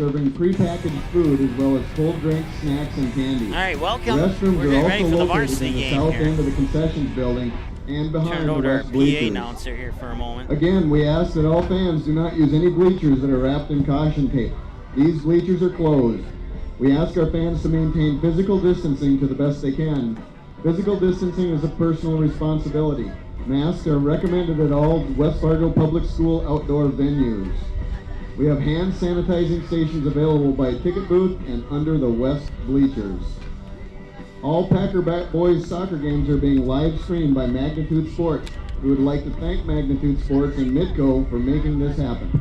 serving prepackaged food as well as cold drinks, snacks, and candy. All right, welcome. Restrooms We're are getting also ready for the located varsity in the game south here. end of the concessions building and behind Turn it the over to our west PA bleachers. announcer here for a moment. Again, we ask that all fans do not use any bleachers that are wrapped in caution tape. These bleachers are closed. We ask our fans to maintain physical distancing to the best they can. Physical distancing is a personal responsibility. Masks are recommended at all West Fargo Public School outdoor venues. We have hand sanitizing stations available by ticket booth and under the west bleachers. All Packer boys soccer games are being live streamed by Magnitude Sports. We would like to thank Magnitude Sports and Midco for making this happen.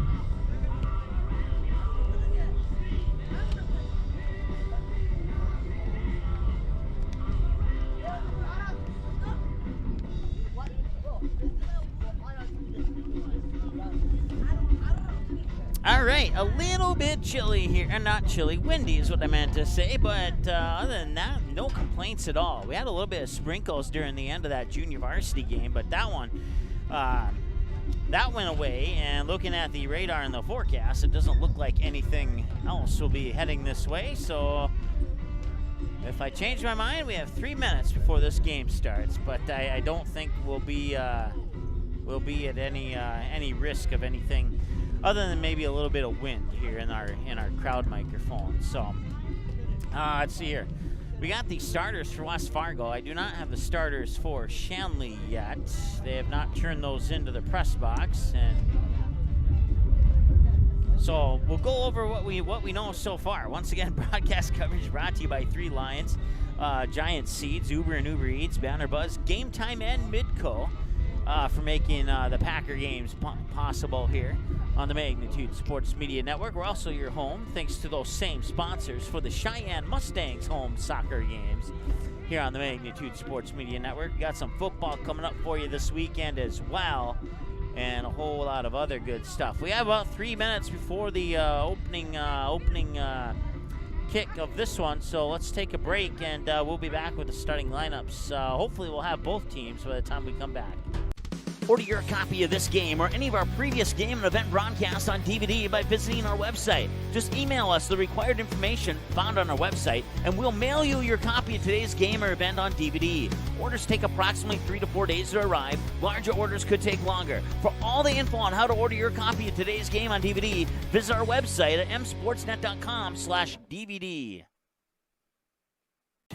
All right, a little bit chilly here, not chilly, windy is what I meant to say, but other than that, no complaints at all. We had a little bit of sprinkles during the end of that junior varsity game, but that one, that went away, and looking at the radar and the forecast, it doesn't look like anything else will be heading this way, so if I change my mind, we have 3 minutes before this game starts, but I don't think we'll be at any risk of anything other than maybe a little bit of wind here in our crowd microphone. So let's see here. We got the starters for West Fargo. I do not have the starters for Shanley yet. They have not turned those into the press box, and so we'll go over what we know so far. Once again, broadcast coverage brought to you by Three Lions, Giant Seeds, Uber and Uber Eats, Banner Buzz, Game Time, and Midco for making the Packer games possible here on the Magnitude Sports Media Network. We're also your home, thanks to those same sponsors, for the Cheyenne Mustangs home soccer games here on the Magnitude Sports Media Network. We got some football coming up for you this weekend as well, and a whole lot of other good stuff. We have about 3 minutes before the opening kick of this one, so let's take a break, and we'll be back with the starting lineups. Hopefully we'll have both teams by the time we come back. Order your copy of this game or any of our previous game and event broadcasts on DVD by visiting our website. Just email us the required information found on our website, and we'll mail you your copy of today's game or event on DVD. Orders take approximately 3 to 4 days to arrive. Larger orders could take longer. For all the info on how to order your copy of today's game on DVD, visit our website at msportsnet.com/DVD.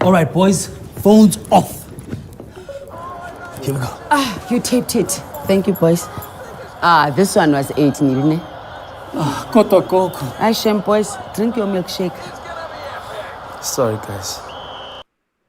All right, boys, phones off. Here we go. You taped it. Thank you, boys. This one was 18, didn't it? Koto Coco. Shem, boys, drink your milkshake. Sorry, guys.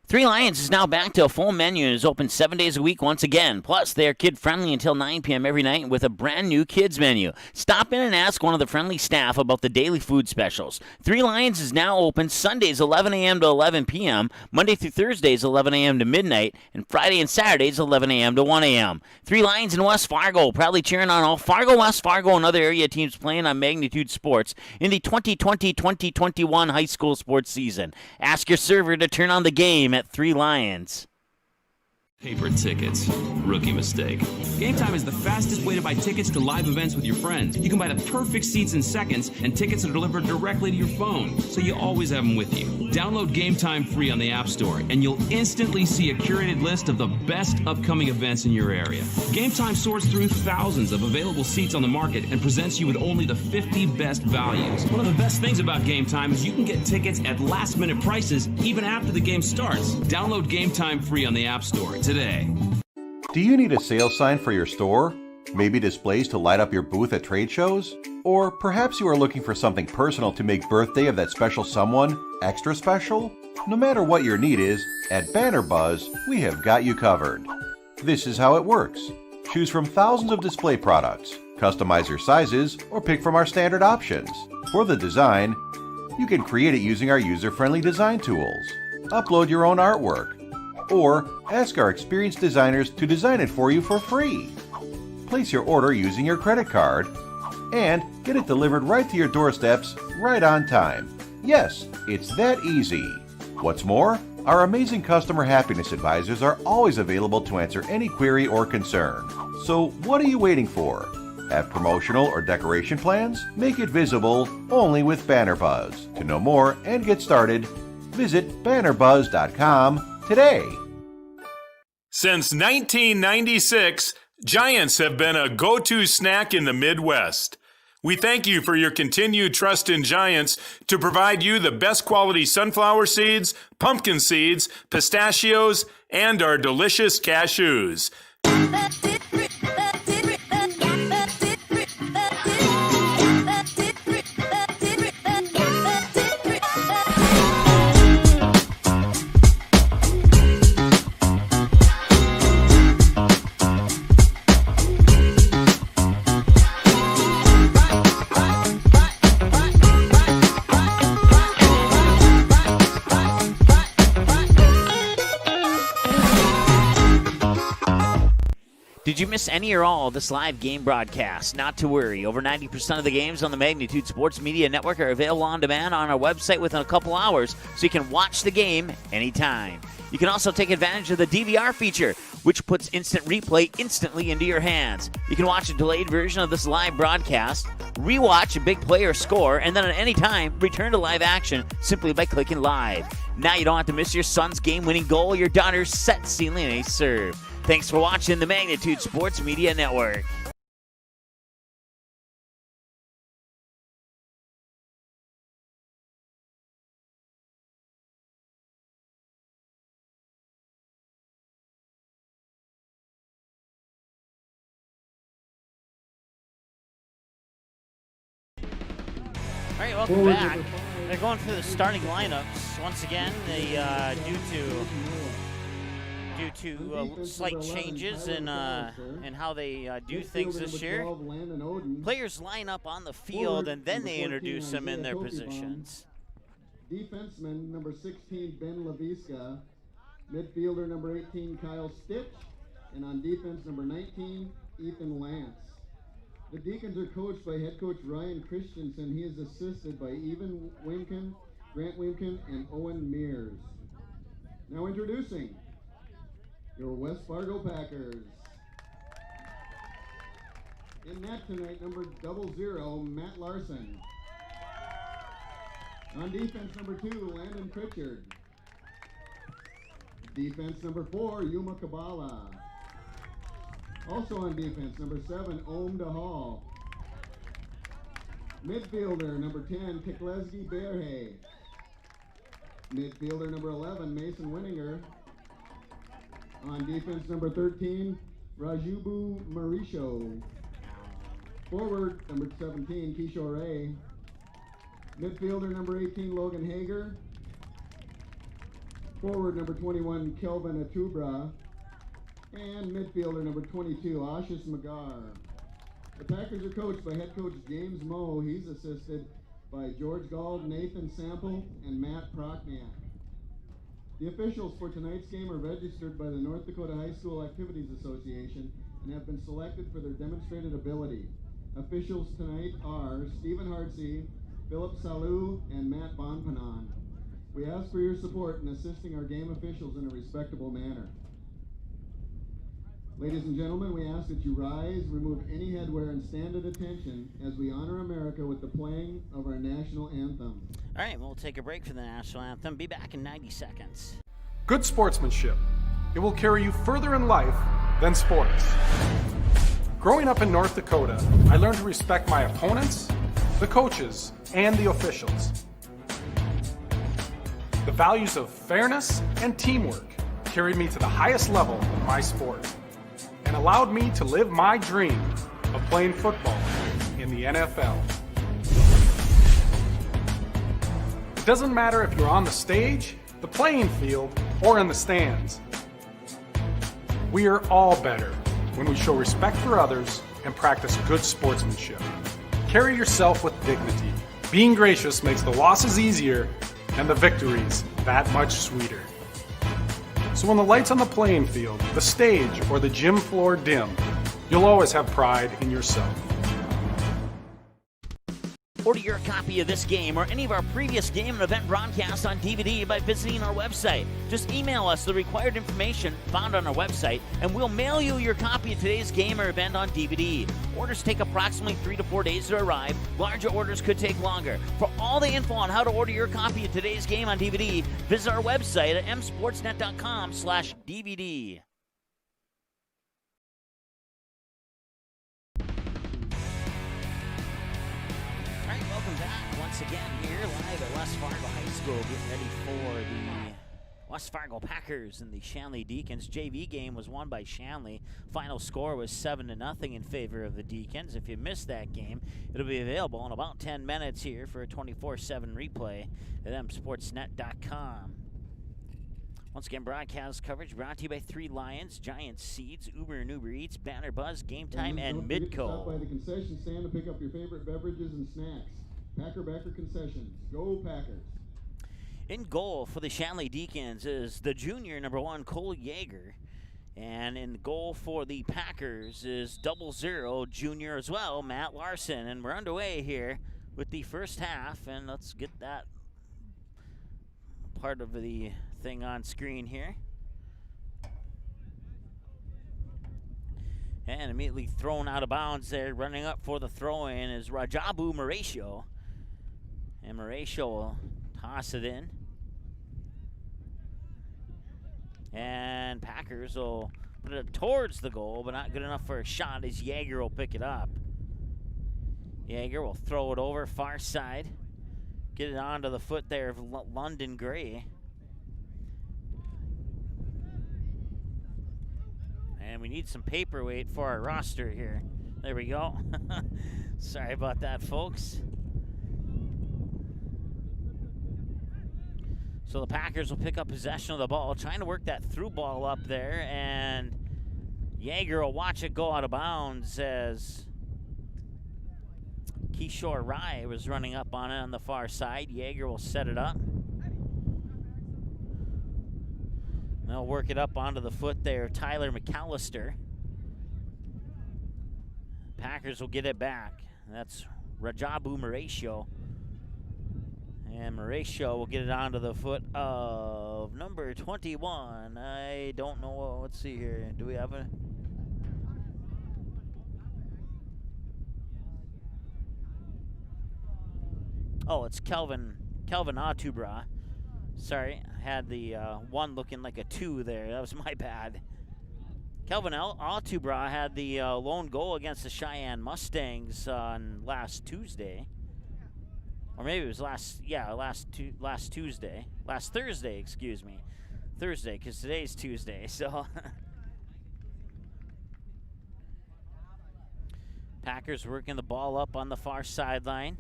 Three Lions is now back to a full menu and is open 7 days a week once again. Plus, they are kid-friendly until 9 p.m. every night with a brand-new kids menu. Stop in and ask one of the friendly staff about the daily food specials. Three Lions is now open Sundays 11 a.m. to 11 p.m., Monday through Thursdays 11 a.m. to midnight, and Friday and Saturdays 11 a.m. to 1 a.m. Three Lions in West Fargo, proudly cheering on all Fargo, West Fargo, and other area teams playing on Magnitude Sports in the 2020-2021 high school sports season. Ask your server to turn on the game at Three Lions. Paper tickets. Rookie mistake. Game Time is the fastest way to buy tickets to live events with your friends. You can buy the perfect seats in seconds, and tickets are delivered directly to your phone, so you always have them with you. Download Game Time free on the App Store, and you'll instantly see a curated list of the best upcoming events in your area. Game Time sorts through thousands of available seats on the market and presents you with only the 50 best values. One of the best things about Game Time is you can get tickets at last-minute prices even after the game starts. Download Game Time free on the App Store today. Do you need a sales sign for your store? Maybe displays to light up your booth at trade shows? Or perhaps you are looking for something personal to make birthday of that special someone extra special? No matter what your need is, at Banner Buzz, we have got you covered. This is how it works. Choose from thousands of display products, customize your sizes, or pick from our standard options. For the design, you can create it using our user-friendly design tools. Upload your own artwork, or ask our experienced designers to design it for you for free. Place your order using your credit card and get it delivered right to your doorsteps right on time. Yes, it's that easy. What's more, our amazing customer happiness advisors are always available to answer any query or concern. So what are you waiting for? Have promotional or decoration plans? Make it visible only with BannerBuzz. To know more and get started, visit bannerbuzz.com today. Since 1996, Giants have been a go-to snack in the Midwest. We thank you for your continued trust in Giants to provide you the best quality sunflower seeds, pumpkin seeds, pistachios, and our delicious cashews. Did you miss any or all of this live game broadcast? Not to worry. Over 90% of the games on the Magnitude Sports Media Network are available on demand on our website within a couple hours, so you can watch the game anytime. You can also take advantage of the DVR feature, which puts instant replay instantly into your hands. You can watch a delayed version of this live broadcast, rewatch a big play or score, and then at any time, return to live action simply by clicking live. Now you don't have to miss your son's game-winning goal or your daughter's set-sealing ace serve. Thanks for watching the Magnitude Sports Media Network. All right, welcome back. They're going through the starting lineups. Once again, they due to slight changes in how they do things this year. Players line up on the field, and then they introduce them in their positions. Defenseman number 16, Ben LaVisca. Midfielder number 18, Kyle Stitch. And on defense, number 19, Ethan Lance. The Deacons are coached by head coach Ryan Christensen. He is assisted by Evan Wimkin, Grant Wimkin, and Owen Mears. Now introducing your West Fargo Packers. In net tonight, number 00, Matt Larson. On defense, number 2, Landon Pritchard. Defense, number 4, Yuma Kabala. Also on defense, number 7, Ohm DeHall. Midfielder, number 10, Tiklesgi Berhe. Midfielder, number 11, Mason Winninger. On defense, number 13, Rajubu Marisho. Forward, number 17, Kishore Ray. Midfielder, number 18, Logan Hager. Forward, number 21, Kelvin Atubra. And midfielder, number 22, Ashis Magar. The Packers are coached by head coach James Moe. He's assisted by George Gald, Nathan Sample, and Matt Prochniak. The officials for tonight's game are registered by the North Dakota High School Activities Association and have been selected for their demonstrated ability. Officials tonight are Stephen Hartsey, Philip Salou, and Matt Bonpanon. We ask for your support in assisting our game officials in a respectable manner. Ladies and gentlemen, we ask that you rise, remove any headwear, and stand at attention as we honor America with the playing of our national anthem. All right, we'll take a break for the national anthem. Be back in 90 seconds. Good sportsmanship. It will carry you further in life than sports. Growing up in North Dakota, I learned to respect my opponents, the coaches, and the officials. The values of fairness and teamwork carried me to the highest level of my sport and allowed me to live my dream of playing football in the NFL. It doesn't matter if you're on the stage, the playing field, or in the stands. We are all better when we show respect for others and practice good sportsmanship. Carry yourself with dignity. Being gracious makes the losses easier and the victories that much sweeter. So when the lights on the playing field, the stage, or the gym floor dim, you'll always have pride in yourself. Order your copy of this game or any of our previous game and event broadcasts on DVD by visiting our website. Just email us the required information found on our website, and we'll mail you your copy of today's game or event on DVD. Orders take approximately 3 to 4 days to arrive. Larger orders could take longer. For all the info on how to order your copy of today's game on DVD, visit our website at msportsnet.com/DVD. All right, welcome back once again here live at West Fargo High School, getting ready for the West Fargo Packers and the Shanley Deacons. JV game was won by Shanley. Final score was 7-0 in favor of the Deacons. If you missed that game, it'll be available in about 10 minutes here for a 24/7 replay at msportsnet.com. Once again, broadcast coverage brought to you by Three Lions, Giants Seeds, Uber and Uber Eats, Banner Buzz, Game Time, and Midco. Stop by the concession stand to pick up your favorite beverages and snacks. Packer Concessions. Go Packers. In goal for the Shanley Deacons is the junior, number 1, Cole Yeager. And in goal for the Packers is 00 junior as well, Matt Larson. And we're underway here with the first half. And let's get that part of the thing on screen here. And immediately thrown out of bounds there. Running up for the throw-in is Rajabu Mauricio. And Mauricio will toss it in. And Packers will put it towards the goal, but not good enough for a shot as Yeager will pick it up. Yeager will throw it over far side. Get it onto the foot there of London Gray. And we need some paperweight for our roster here. There we go. Sorry about that, folks. So the Packers will pick up possession of the ball, trying to work that through ball up there, and Yeager will watch it go out of bounds as Kishore Rai was running up on it on the far side. Yeager will set it up. They'll work it up onto the foot there, Tyler McAllister. Packers will get it back. That's Rajabu Mauricio. And Mauricio will get it onto the foot of number 21. I don't know. Let's see here. Do we have a... Oh, it's Kelvin Atubra. Sorry, I had the 1 looking like a 2 there. That was my bad. Kelvin Atubra had the lone goal against the Cheyenne Mustangs on last Tuesday. Or maybe it was last Thursday, excuse me. Thursday, because today's Tuesday, so. Packers working the ball up on the far sideline.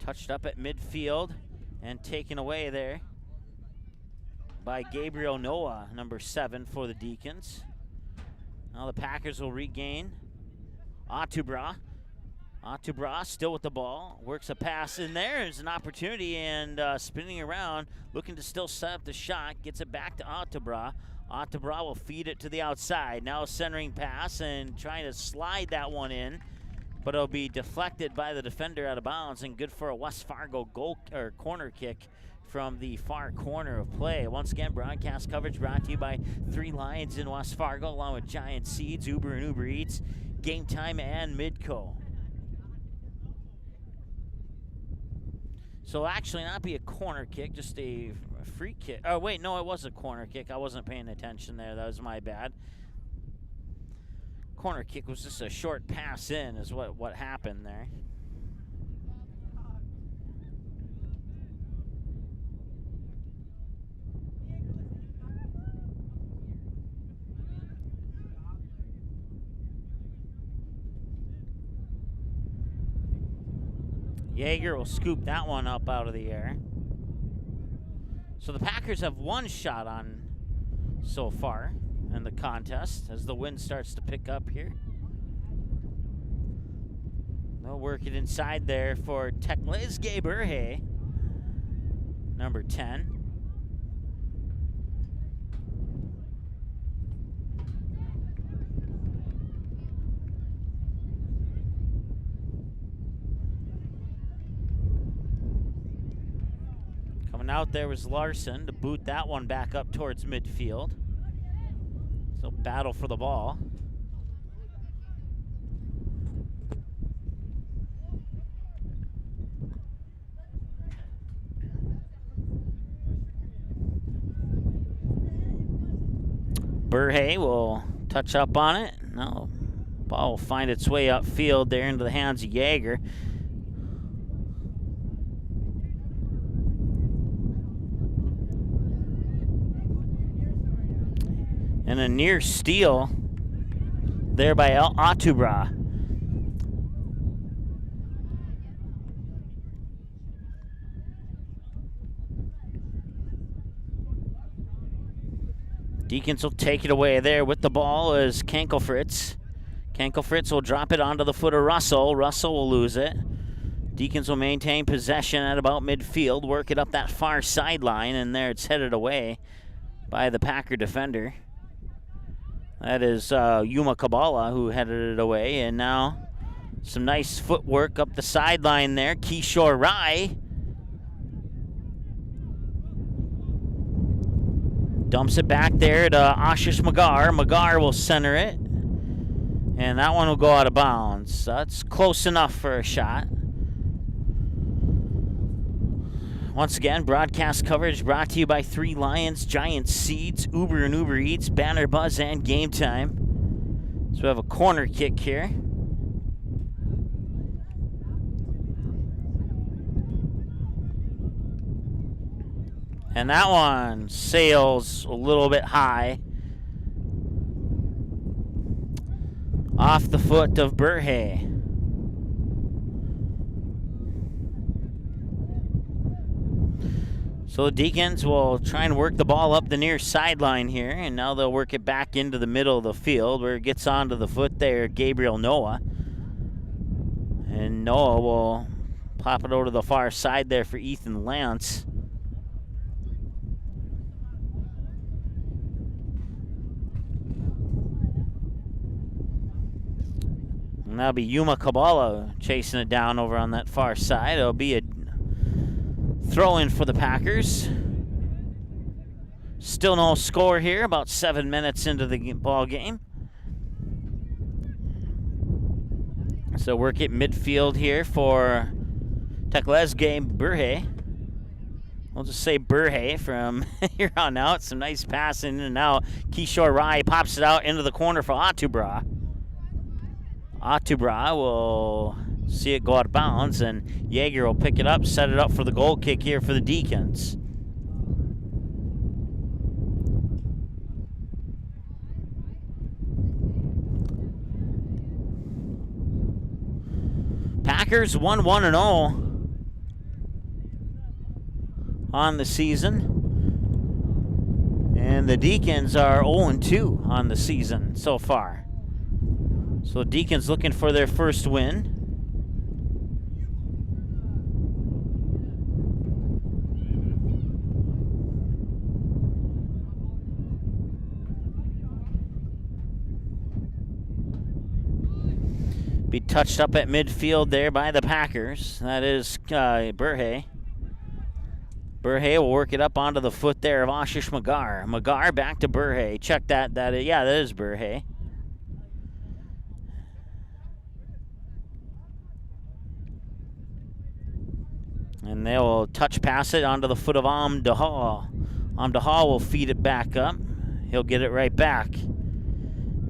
Touched up at midfield and taken away there by Gabriel Noah, number 7 for the Deacons. Now the Packers will regain. Atubra still with the ball. Works a pass in there. There's an opportunity and spinning around, looking to still set up the shot. Gets it back to Atubra. Atubra will feed it to the outside. Now a centering pass and trying to slide that one in. But it'll be deflected by the defender out of bounds and good for a West Fargo goal or corner kick from the far corner of play. Once again, broadcast coverage brought to you by Three Lions in West Fargo, along with Giant Seeds, Uber and Uber Eats, Game Time, and Midco. So it'll actually not be a corner kick, just a free kick. Oh, wait, no, it was a corner kick. I wasn't paying attention there. That was my bad. Corner kick was just a short pass in is what happened there. Yeager will scoop that one up out of the air. So the Packers have 1 shot on so far in the contest as the wind starts to pick up here. They'll work it inside there for Tekles Gaberhe, number 10. Coming out there was Larson to boot that one back up towards midfield. So battle for the ball. Burhay will touch up on it. No, ball will find its way upfield there into the hands of Jaeger. And a near steal there by Atubra. Deacons will take it away there with the ball as Kankelfritz. Kankelfritz will drop it onto the foot of Russell. Russell will lose it. Deacons will maintain possession at about midfield, work it up that far sideline, and there it's headed away by the Packer defender. That is Yuma Kabala who headed it away, and now some nice footwork up the sideline there. Kishore Rai dumps it back there to Ashish Magar. Magar will center it, and that one will go out of bounds. That's close enough for a shot. Once again, broadcast coverage brought to you by Three Lions, Giant Seeds, Uber and Uber Eats, Banner Buzz, and Game Time. So we have a corner kick here. And that one sails a little bit high. Off the foot of Burhay. So the Deacons will try and work the ball up the near sideline here, and now they'll work it back into the middle of the field where it gets onto the foot there, Gabriel Noah. And Noah will pop it over to the far side there for Ethan Lance. And that'll be Yuma Kabala chasing it down over on that far side. It'll be a throw-in for the Packers. Still no score here, about 7 minutes into the ball game. So work it midfield here for Teklesge Burhay. We'll just say Burhay from here on out. Some nice passing in and out. Kishore Rai pops it out into the corner for Atubra. Atubra will see it go out of bounds, and Jaeger will pick it up, set it up for the goal kick here for the Deacons. Packers 1-1-0 on the season, and the Deacons are 0-2 on the season so far. So Deacons looking for their first win. Be touched up at midfield there by the Packers. That is Burhay. Burhay will work it up onto the foot there of Ashish Magar. Magar back to Burhay. Check that. Yeah, that is Burhay. And they will touch pass it onto the foot of Amdahal. Amdahal will feed it back up. He'll get it right back.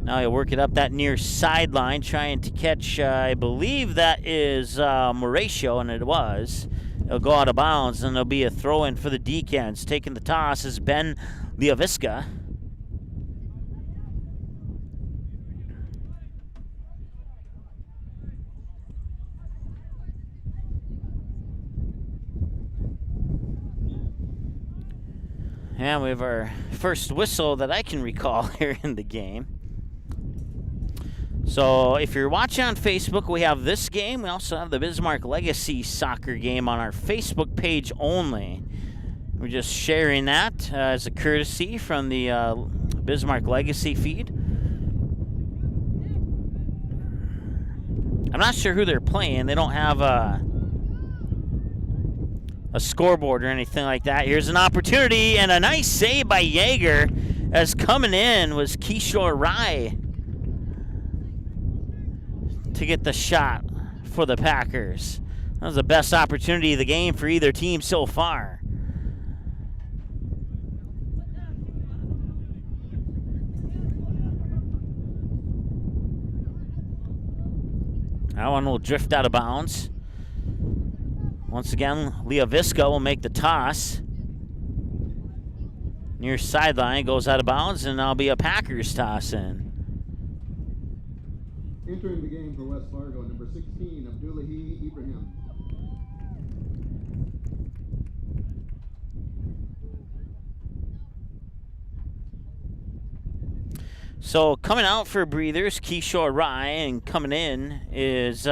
Now he'll work it up that near sideline, trying to catch, I believe that is Mauricio, and it was. It'll go out of bounds, and there'll be a throw-in for the Deacons. Taking the toss is Ben Leoviska. And we have our first whistle that I can recall here in the game. So if you're watching on Facebook, we have this game. We also have the Bismarck Legacy soccer game on our Facebook page only. We're just sharing that as a courtesy from the Bismarck Legacy feed. I'm not sure who they're playing. They don't have a scoreboard or anything like that. Here's an opportunity and a nice save by Yeager, as coming in was Kishore Rai to get the shot for the Packers. That was the best opportunity of the game for either team so far. That one will drift out of bounds. Once again, Leah Visca will make the toss. Near sideline, goes out of bounds, and that'll be a Packers toss in. Entering the game for West Fargo, number 16, Abdullahi Ibrahim. So coming out for breathers, Kishore Rai, and coming in is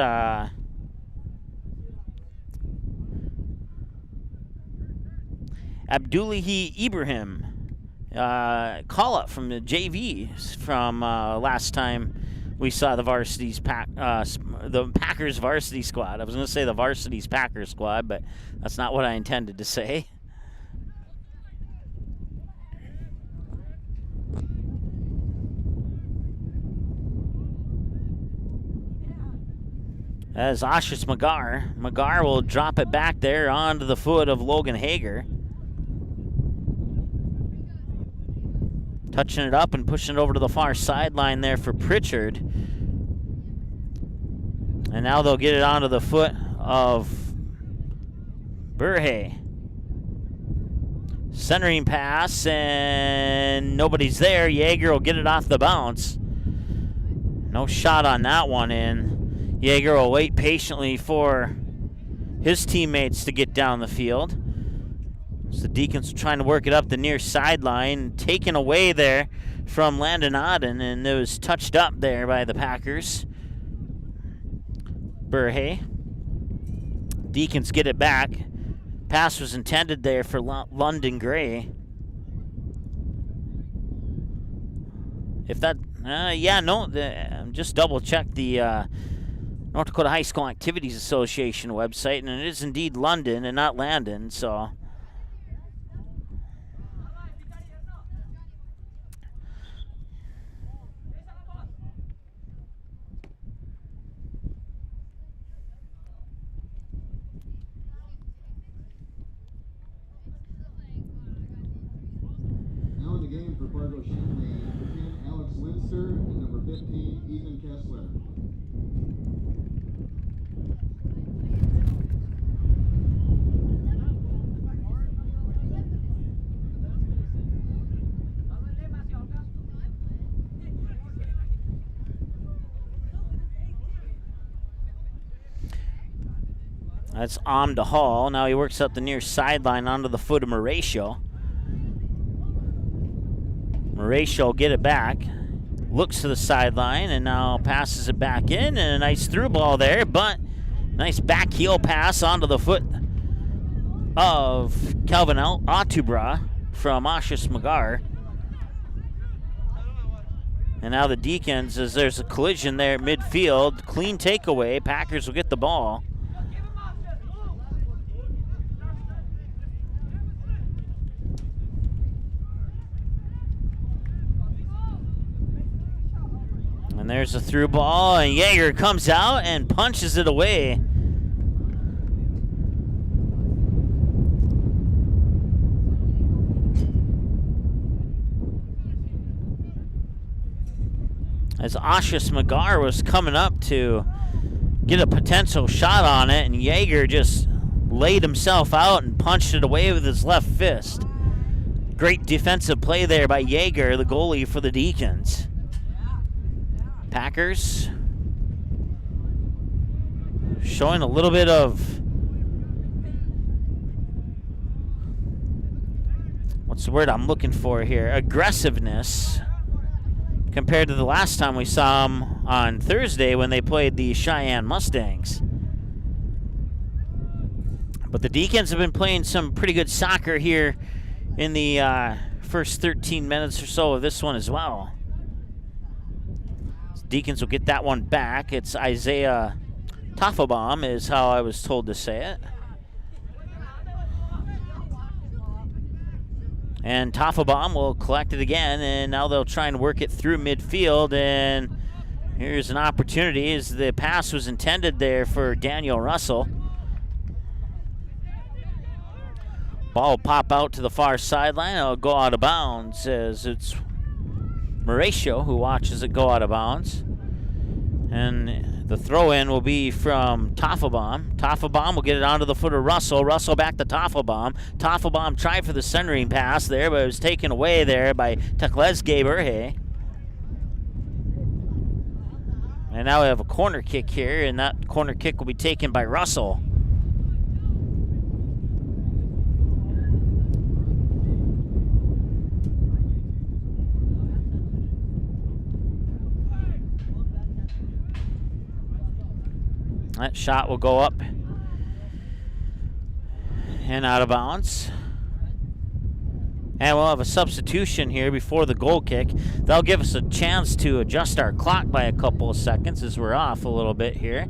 Abdullahi Ibrahim. Call up from the JVs from last time we saw the the Packers varsity squad. I was going to say the varsity's Packers squad, but that's not what I intended to say. As Ashish Magar. Magar will drop it back there onto the foot of Logan Hager. Touching it up and pushing it over to the far sideline there for Pritchard. And now they'll get it onto the foot of Burhe. Centering pass, and nobody's there. Yeager will get it off the bounce. No shot on that one in. Yeager will wait patiently for his teammates to get down the field. So the Deacons trying to work it up the near sideline, taken away there from Landon Odden, and it was touched up there by the Packers. Burhe. Deacons get it back. Pass was intended there for London Gray. If that, just double checked the North Dakota High School Activities Association website, and it is indeed London and not Landon, so. Now in the game for Fargo Shanley, number 10, Alex Linster, and number 15, Ethan Kessler. That's Amda Hall. Now he works up the near sideline onto the foot of Mauricio. Mauricio will get it back. Looks to the sideline and now passes it back in. And a nice through ball there, but nice back heel pass onto the foot of Calvin Atubra from Ashish Magar. And now the Deacons, as there's a collision there at midfield, clean takeaway. Packers will get the ball. And there's a through ball, and Yeager comes out and punches it away. As Ashish Magar was coming up to get a potential shot on it, and Yeager just laid himself out and punched it away with his left fist. Great defensive play there by Yeager, the goalie for the Deacons. Packers showing a little bit of, what's the word I'm looking for here, aggressiveness compared to the last time we saw them on Thursday when they played the Cheyenne Mustangs. But the Deacons have been playing some pretty good soccer here in the first 13 minutes or so of this one as well. Deacons will get that one back. It's Isaiah Toffelbaum is how I was told to say it. And Tafabom will collect it again, and now they'll try and work it through midfield. And here's an opportunity as the pass was intended there for Daniel Russell. Ball will pop out to the far sideline. It'll go out of bounds as it's Mauricio who watches it go out of bounds. And the throw-in will be from Tafabom. Tafabom will get it onto the foot of Russell. Russell back to Tafabom. Tafabom tried for the centering pass there, but it was taken away there by Teklesge Berhe. And now we have a corner kick here, and that corner kick will be taken by Russell. That shot will go up and out of bounds. And we'll have a substitution here before the goal kick. That'll give us a chance to adjust our clock by a couple of seconds as we're off a little bit here.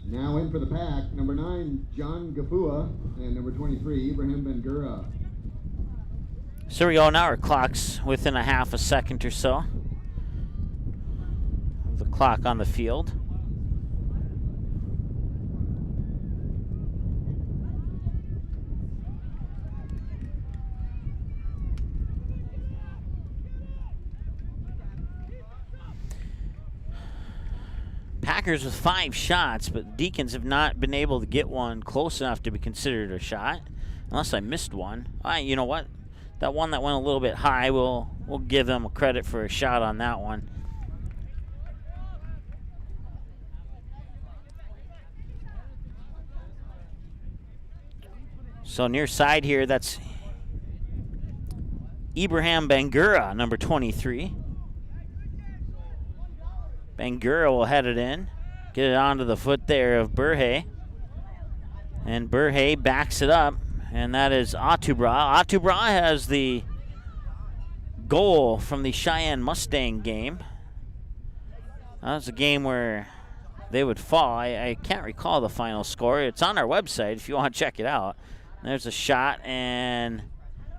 Now in for the pack, number 9, John Gafua, and number 23, Ibrahim Bengura. So we go now, our clock's within a half a second or so of the clock on the field. Packers with 5 shots, but Deacons have not been able to get one close enough to be considered a shot, unless I missed one. You know what? That one that went a little bit high, we'll give them credit for a shot on that one. So near side here, that's Ibrahim Bengura, number 23. Bengura will head it in, get it onto the foot there of Berhe. And Berhe backs it up, and that is Atubra. Atubra has the goal from the Cheyenne Mustang game. That was a game where they would fall. I can't recall the final score. It's on our website if you want to check it out. There's a shot, and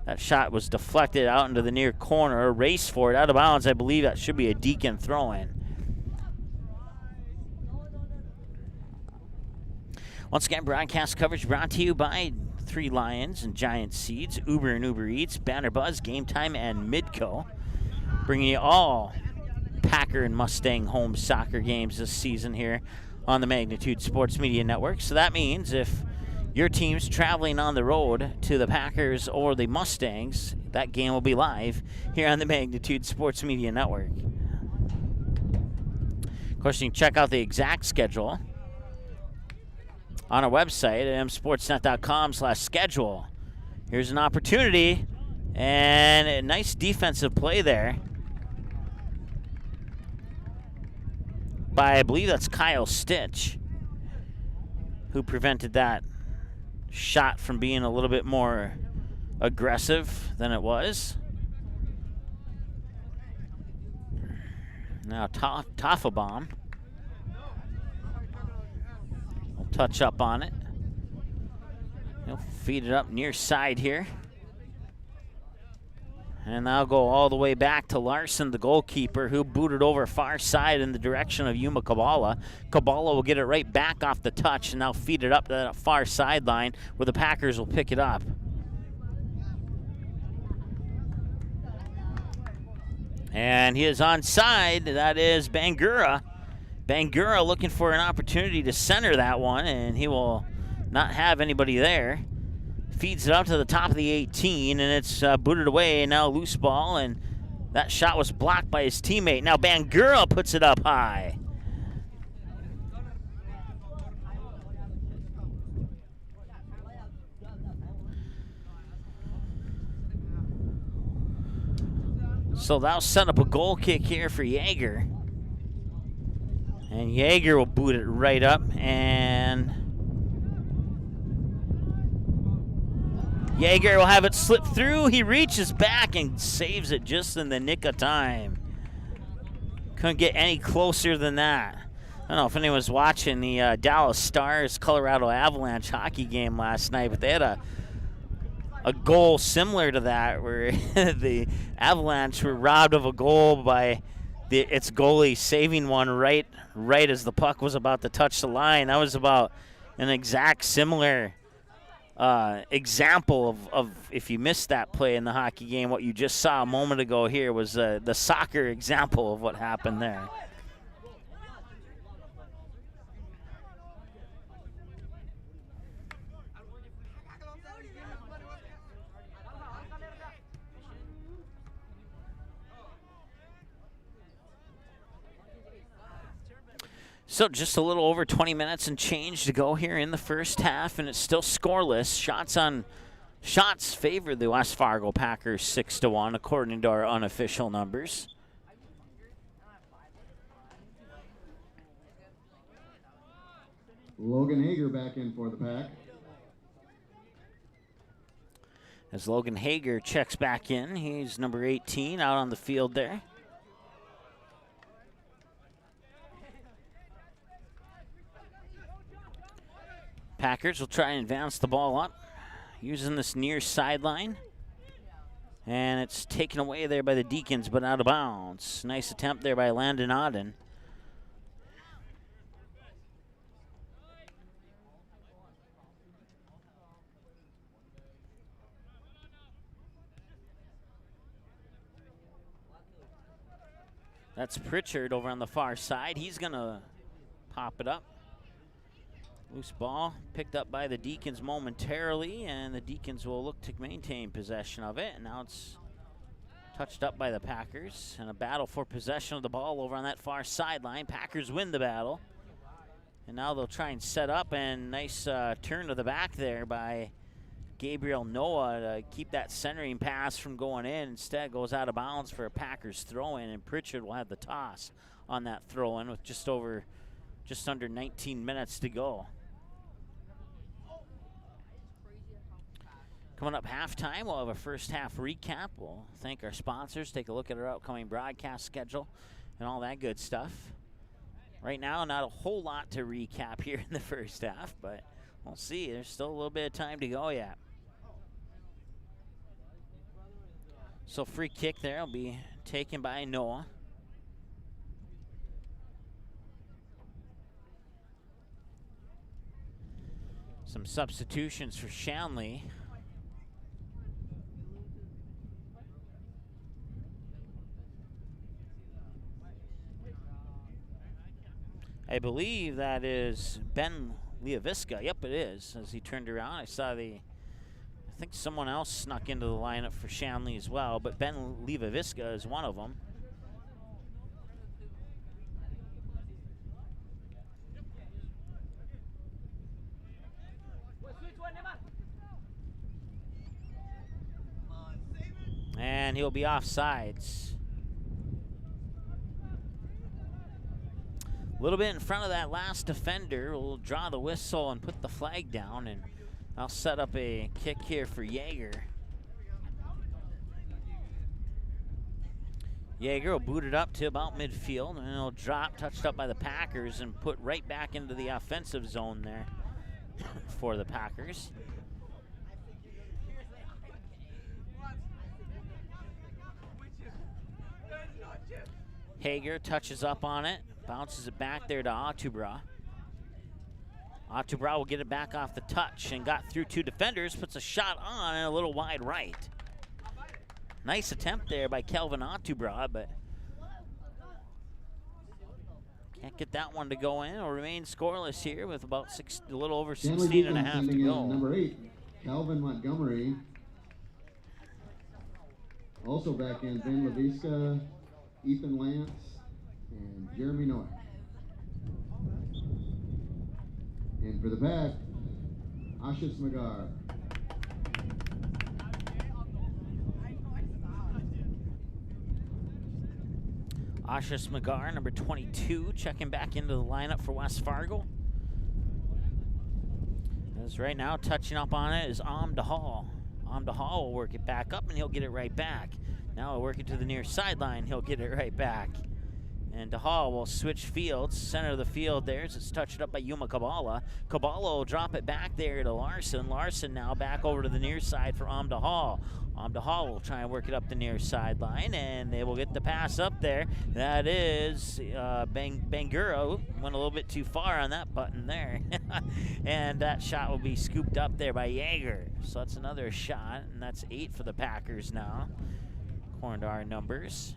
that shot was deflected out into the near corner. A race for it, out of bounds. I believe that should be a Deacon throw-in. Once again, broadcast coverage brought to you by 3 Lions and Giant Seeds, Uber and Uber Eats, Banner Buzz, Game Time, and Midco. Bringing you all Packer and Mustang home soccer games this season here on the Magnitude Sports Media Network. So that means if your team's traveling on the road to the Packers or the Mustangs, that game will be live here on the Magnitude Sports Media Network. Of course, you can check out the exact schedule on our website at msportsnet.com/schedule. Here's an opportunity, and a nice defensive play there by, I believe that's Kyle Stitch, who prevented that shot from being a little bit more aggressive than it was. Now Tafabom will touch up on it. He'll feed it up near side here. And that'll go all the way back to Larson, the goalkeeper, who booted over far side in the direction of Yuma Kabala. Kabala will get it right back off the touch and now feed it up to that far sideline where the Packers will pick it up. And he is onside. That is Bangura. Bangura looking for an opportunity to center that one, and he will not have anybody there. Feeds it up to the top of the 18, and it's booted away. Now loose ball, and that shot was blocked by his teammate. Now Bangura puts it up high. So that'll set up a goal kick here for Yeager. And Yeager will boot it right up, and Jaeger will have it slip through. He reaches back and saves it just in the nick of time. Couldn't get any closer than that. I don't know if anyone was watching the Dallas Stars Colorado Avalanche hockey game last night, but they had a goal similar to that where the Avalanche were robbed of a goal by its goalie saving one right as the puck was about to touch the line. That was about an exact similar example of if you missed that play in the hockey game, what you just saw a moment ago here was the soccer example of what happened there. So just a little over 20 minutes and change to go here in the first half, and it's still scoreless. Shots favor the West Fargo Packers 6-1, according to our unofficial numbers. Logan Hager back in for the Pack. As Logan Hager checks back in, he's number 18 out on the field there. Packers will try and advance the ball up using this near sideline. And it's taken away there by the Deacons, but out of bounds. Nice attempt there by Landon Auden. That's Pritchard over on the far side. He's going to pop it up. Loose ball picked up by the Deacons momentarily, and the Deacons will look to maintain possession of it. And now it's touched up by the Packers, and a battle for possession of the ball over on that far sideline. Packers win the battle, and now they'll try and set up, and nice turn to the back there by Gabriel Noah to keep that centering pass from going in. Instead, goes out of bounds for a Packers throw-in, and Pritchard will have the toss on that throw-in with just under 19 minutes to go. Coming up halftime, we'll have a first half recap. We'll thank our sponsors, take a look at our upcoming broadcast schedule, and all that good stuff. Right now, not a whole lot to recap here in the first half, but we'll see. There's still a little bit of time to go yet. So free kick there will be taken by Noah. Some substitutions for Shanley. I believe that is Ben Leavisca. Yep, it is. As he turned around, I saw I think someone else snuck into the lineup for Shanley as well, but Ben Leavisca is one of them. And he'll be offsides. A little bit in front of that last defender. We'll draw the whistle and put the flag down, and I'll set up a kick here for Jaeger. Jaeger will boot it up to about midfield, and it'll drop, touched up by the Packers, and put right back into the offensive zone there for the Packers. Hager touches up on it, bounces it back there to Atubra. Atubra will get it back off the touch and got through two defenders, puts a shot on and a little wide right. Nice attempt there by Kelvin Atubra, but can't get that one to go in. It'll remain scoreless here with about a little over 16 and a half to go. Number 8, Calvin Montgomery. Also back in Ben Leviska, Ethan Lance, and Jeremy Noack. And for the back, Ashis Magar. Ashis Magar, number 22, checking back into the lineup for West Fargo. As right now, touching up on it is Amdahal. Hall will work it back up, and he'll get it right back. Now he'll work it to the near sideline. He'll get it right back. And DeHall will switch fields, center of the field there as it's touched up by Yuma Kabala. Kabala will drop it back there to Larson. Larson now back over to the near side for Hall. Hall will try and work it up the near sideline, and they will get the pass up there. That is Bangura. Went a little bit too far on that button there. And that shot will be scooped up there by Yeager. So that's another shot, and that's 8 for the Packers now, according to our numbers.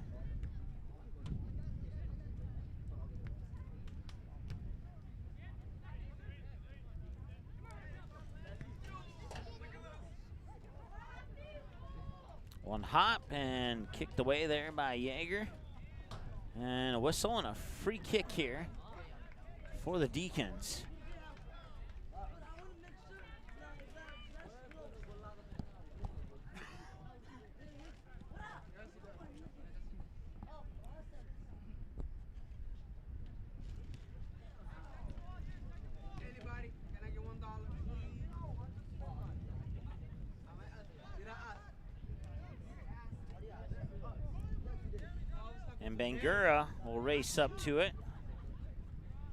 One hop and kicked away there by Yeager. And a whistle and a free kick here for the Deacons. And Bangura will race up to it.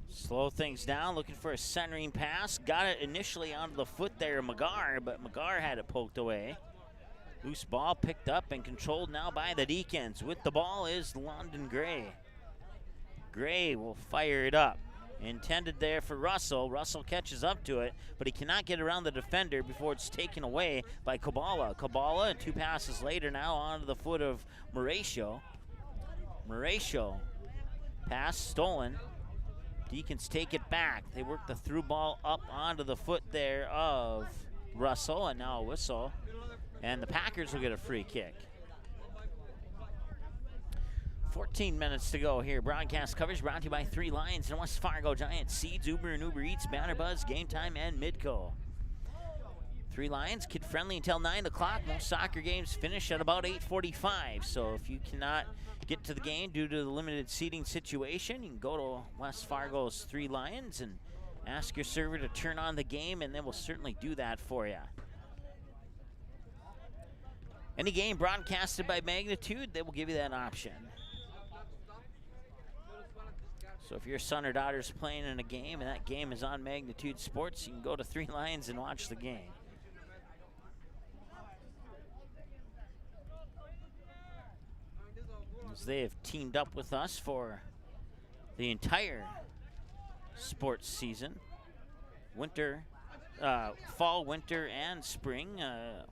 Slow things down, looking for a centering pass. Got it initially onto the foot there of McGar, but McGar had it poked away. Loose ball picked up and controlled now by the Deacons. With the ball is London Gray. Gray will fire it up. Intended there for Russell. Russell catches up to it, but he cannot get around the defender before it's taken away by Kabala. Kabala, and 2 passes later now onto the foot of Mauricio. Mauricio, pass stolen. Deacons take it back. They work the through ball up onto the foot there of Russell, and now a whistle. And the Packers will get a free kick. 14 minutes to go here. Broadcast coverage brought to you by 3 Lions and West Fargo Giants, Seeds, Uber and Uber Eats, Banner Buzz, Game Time, and Midco. 3 Lions, kid-friendly until 9 o'clock. Most soccer games finish at about 8:45. So if you cannot get to the game due to the limited seating situation, you can go to West Fargo's 3 Lions and ask your server to turn on the game, and they will certainly do that for you. Any game broadcasted by Magnitude, they will give you that option. So if your son or daughter's playing in a game and that game is on Magnitude Sports, you can go to 3 Lions and watch the game. As they have teamed up with us for the entire sports season. Fall, winter, and spring.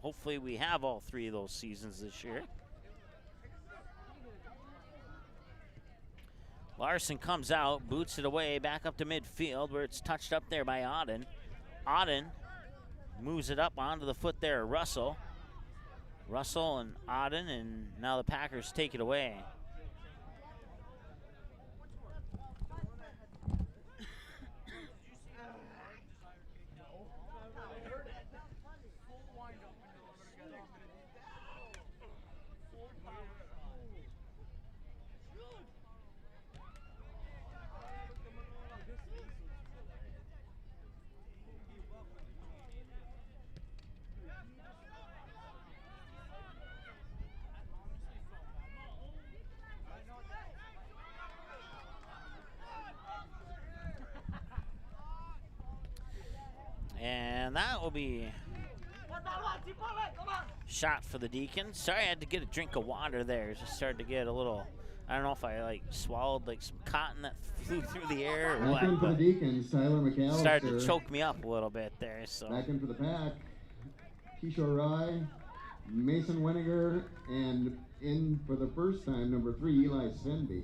Hopefully we have all 3 of those seasons this year. Larson comes out, boots it away, back up to midfield where it's touched up there by Auden. Auden moves it up onto the foot there of Russell. Russell and Auden, and now the Packers take it away. And that will be shot for the Deacons. Sorry, I had to get a drink of water there. Just started to get a little, I don't know if I swallowed some cotton that flew through the air or Back in for the Deacons, Tyler McAllister. Started to choke me up a little bit there. So back in for the Pack, Keisha Rye, Mason Weniger, and in for the first time, number 3, Eli Senby.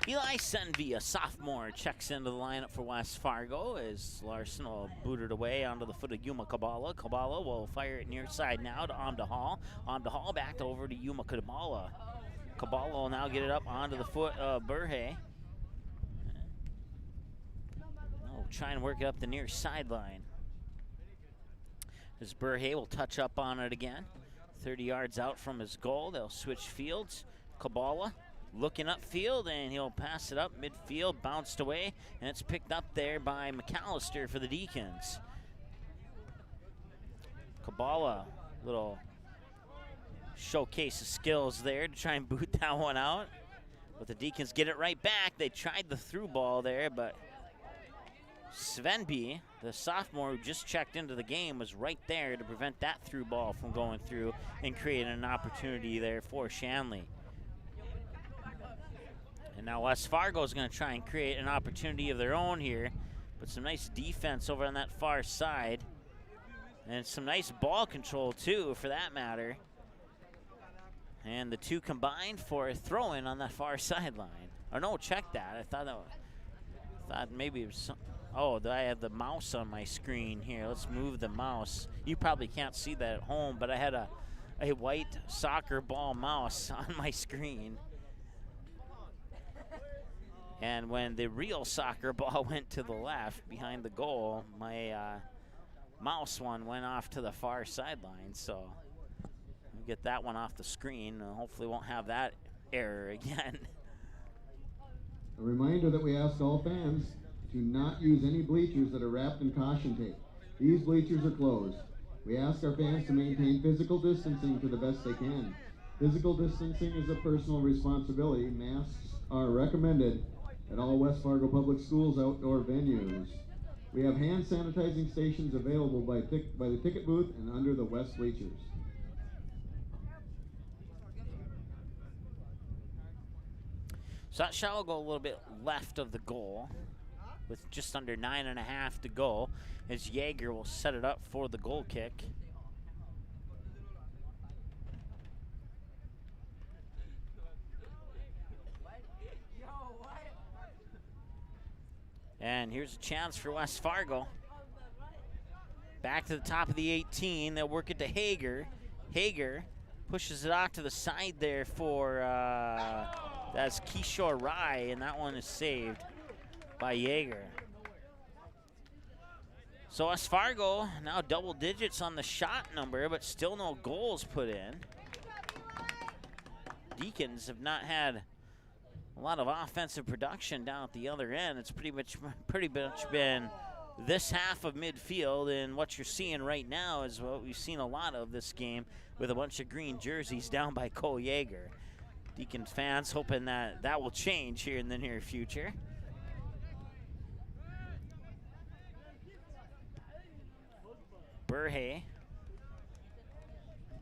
Eli Senby, a sophomore, checks into the lineup for West Fargo as Larson will boot it away onto the foot of Yuma Kabala. Kabala will fire it near side now to Amdahal. Amdahal back over to Yuma Kabala. Kabala will now get it up onto the foot of Burhe. Oh, try and work it up the near sideline. As Burhe will touch up on it again. 30 yards out from his goal. They'll switch fields. Kabala looking upfield, and he'll pass it up midfield, bounced away, and it's picked up there by McAllister for the Deacons. Kabbalah, little showcase of skills there to try and boot that one out. But the Deacons get it right back. They tried the through ball there, but Svenby, the sophomore who just checked into the game, was right there to prevent that through ball from going through and creating an opportunity there for Shanley. And now West Fargo is going to try and create an opportunity of their own here, but some nice defense over on that far side. And some nice ball control, too, for that matter. And the two combined for a throw-in on that far sideline. Oh, no, check that. I thought maybe it was some. Oh, I have the mouse on my screen here. Let's move the mouse. You probably can't see that at home, but I had a white soccer ball mouse on my screen. And when the real soccer ball went to the left behind the goal, my mouse one went off to the far sideline. So we'll get that one off the screen. Hopefully won't have that error again. A reminder that we ask all fans to not use any bleachers that are wrapped in caution tape. These bleachers are closed. We ask our fans to maintain physical distancing to the best they can. Physical distancing is a personal responsibility. Masks are recommended at all West Fargo Public Schools outdoor venues. We have hand sanitizing stations available by the ticket booth and under the west bleachers. So that shot will go a little bit left of the goal with just under 9.5 to go as Yeager will set it up for the goal kick. And here's a chance for West Fargo. Back to the top of the 18. They'll work it to Hager. Hager pushes it off to the side there for, that's Kishore Rai, and that one is saved by Yeager. So West Fargo now double digits on the shot number, but still no goals put in. Deacons have not had a lot of offensive production down at the other end. It's pretty much been this half of midfield, and what you're seeing right now is what we've seen a lot of this game with a bunch of green jerseys down by Cole Yeager. Deacons fans hoping that that will change here in the near future. Burhe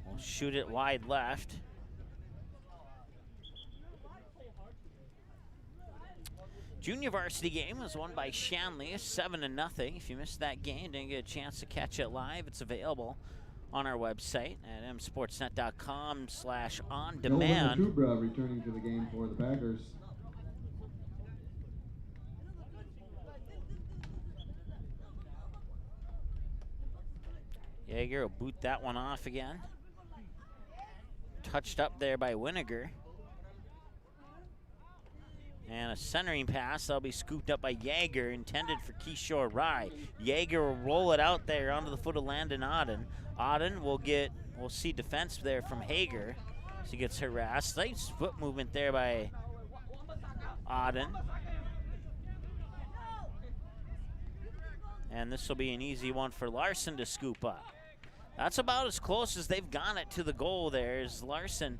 will shoot it wide left. Junior varsity game was won by Shanley, 7-0. If you missed that game, didn't get a chance to catch it live, it's available on our website at msportsnet.com/on-demand. Nolan Tubra returning to the game for the Packers. Yeager will boot that one off again. Touched up there by Winiger. And a centering pass that'll be scooped up by Yeager, intended for Kishore Rai. Yeager will roll it out there onto the foot of Landon Auden. Auden we'll see defense there from Hager. So he gets harassed. Nice foot movement there by Auden. And this will be an easy one for Larson to scoop up. That's about as close as they've gone it to the goal there, as Larson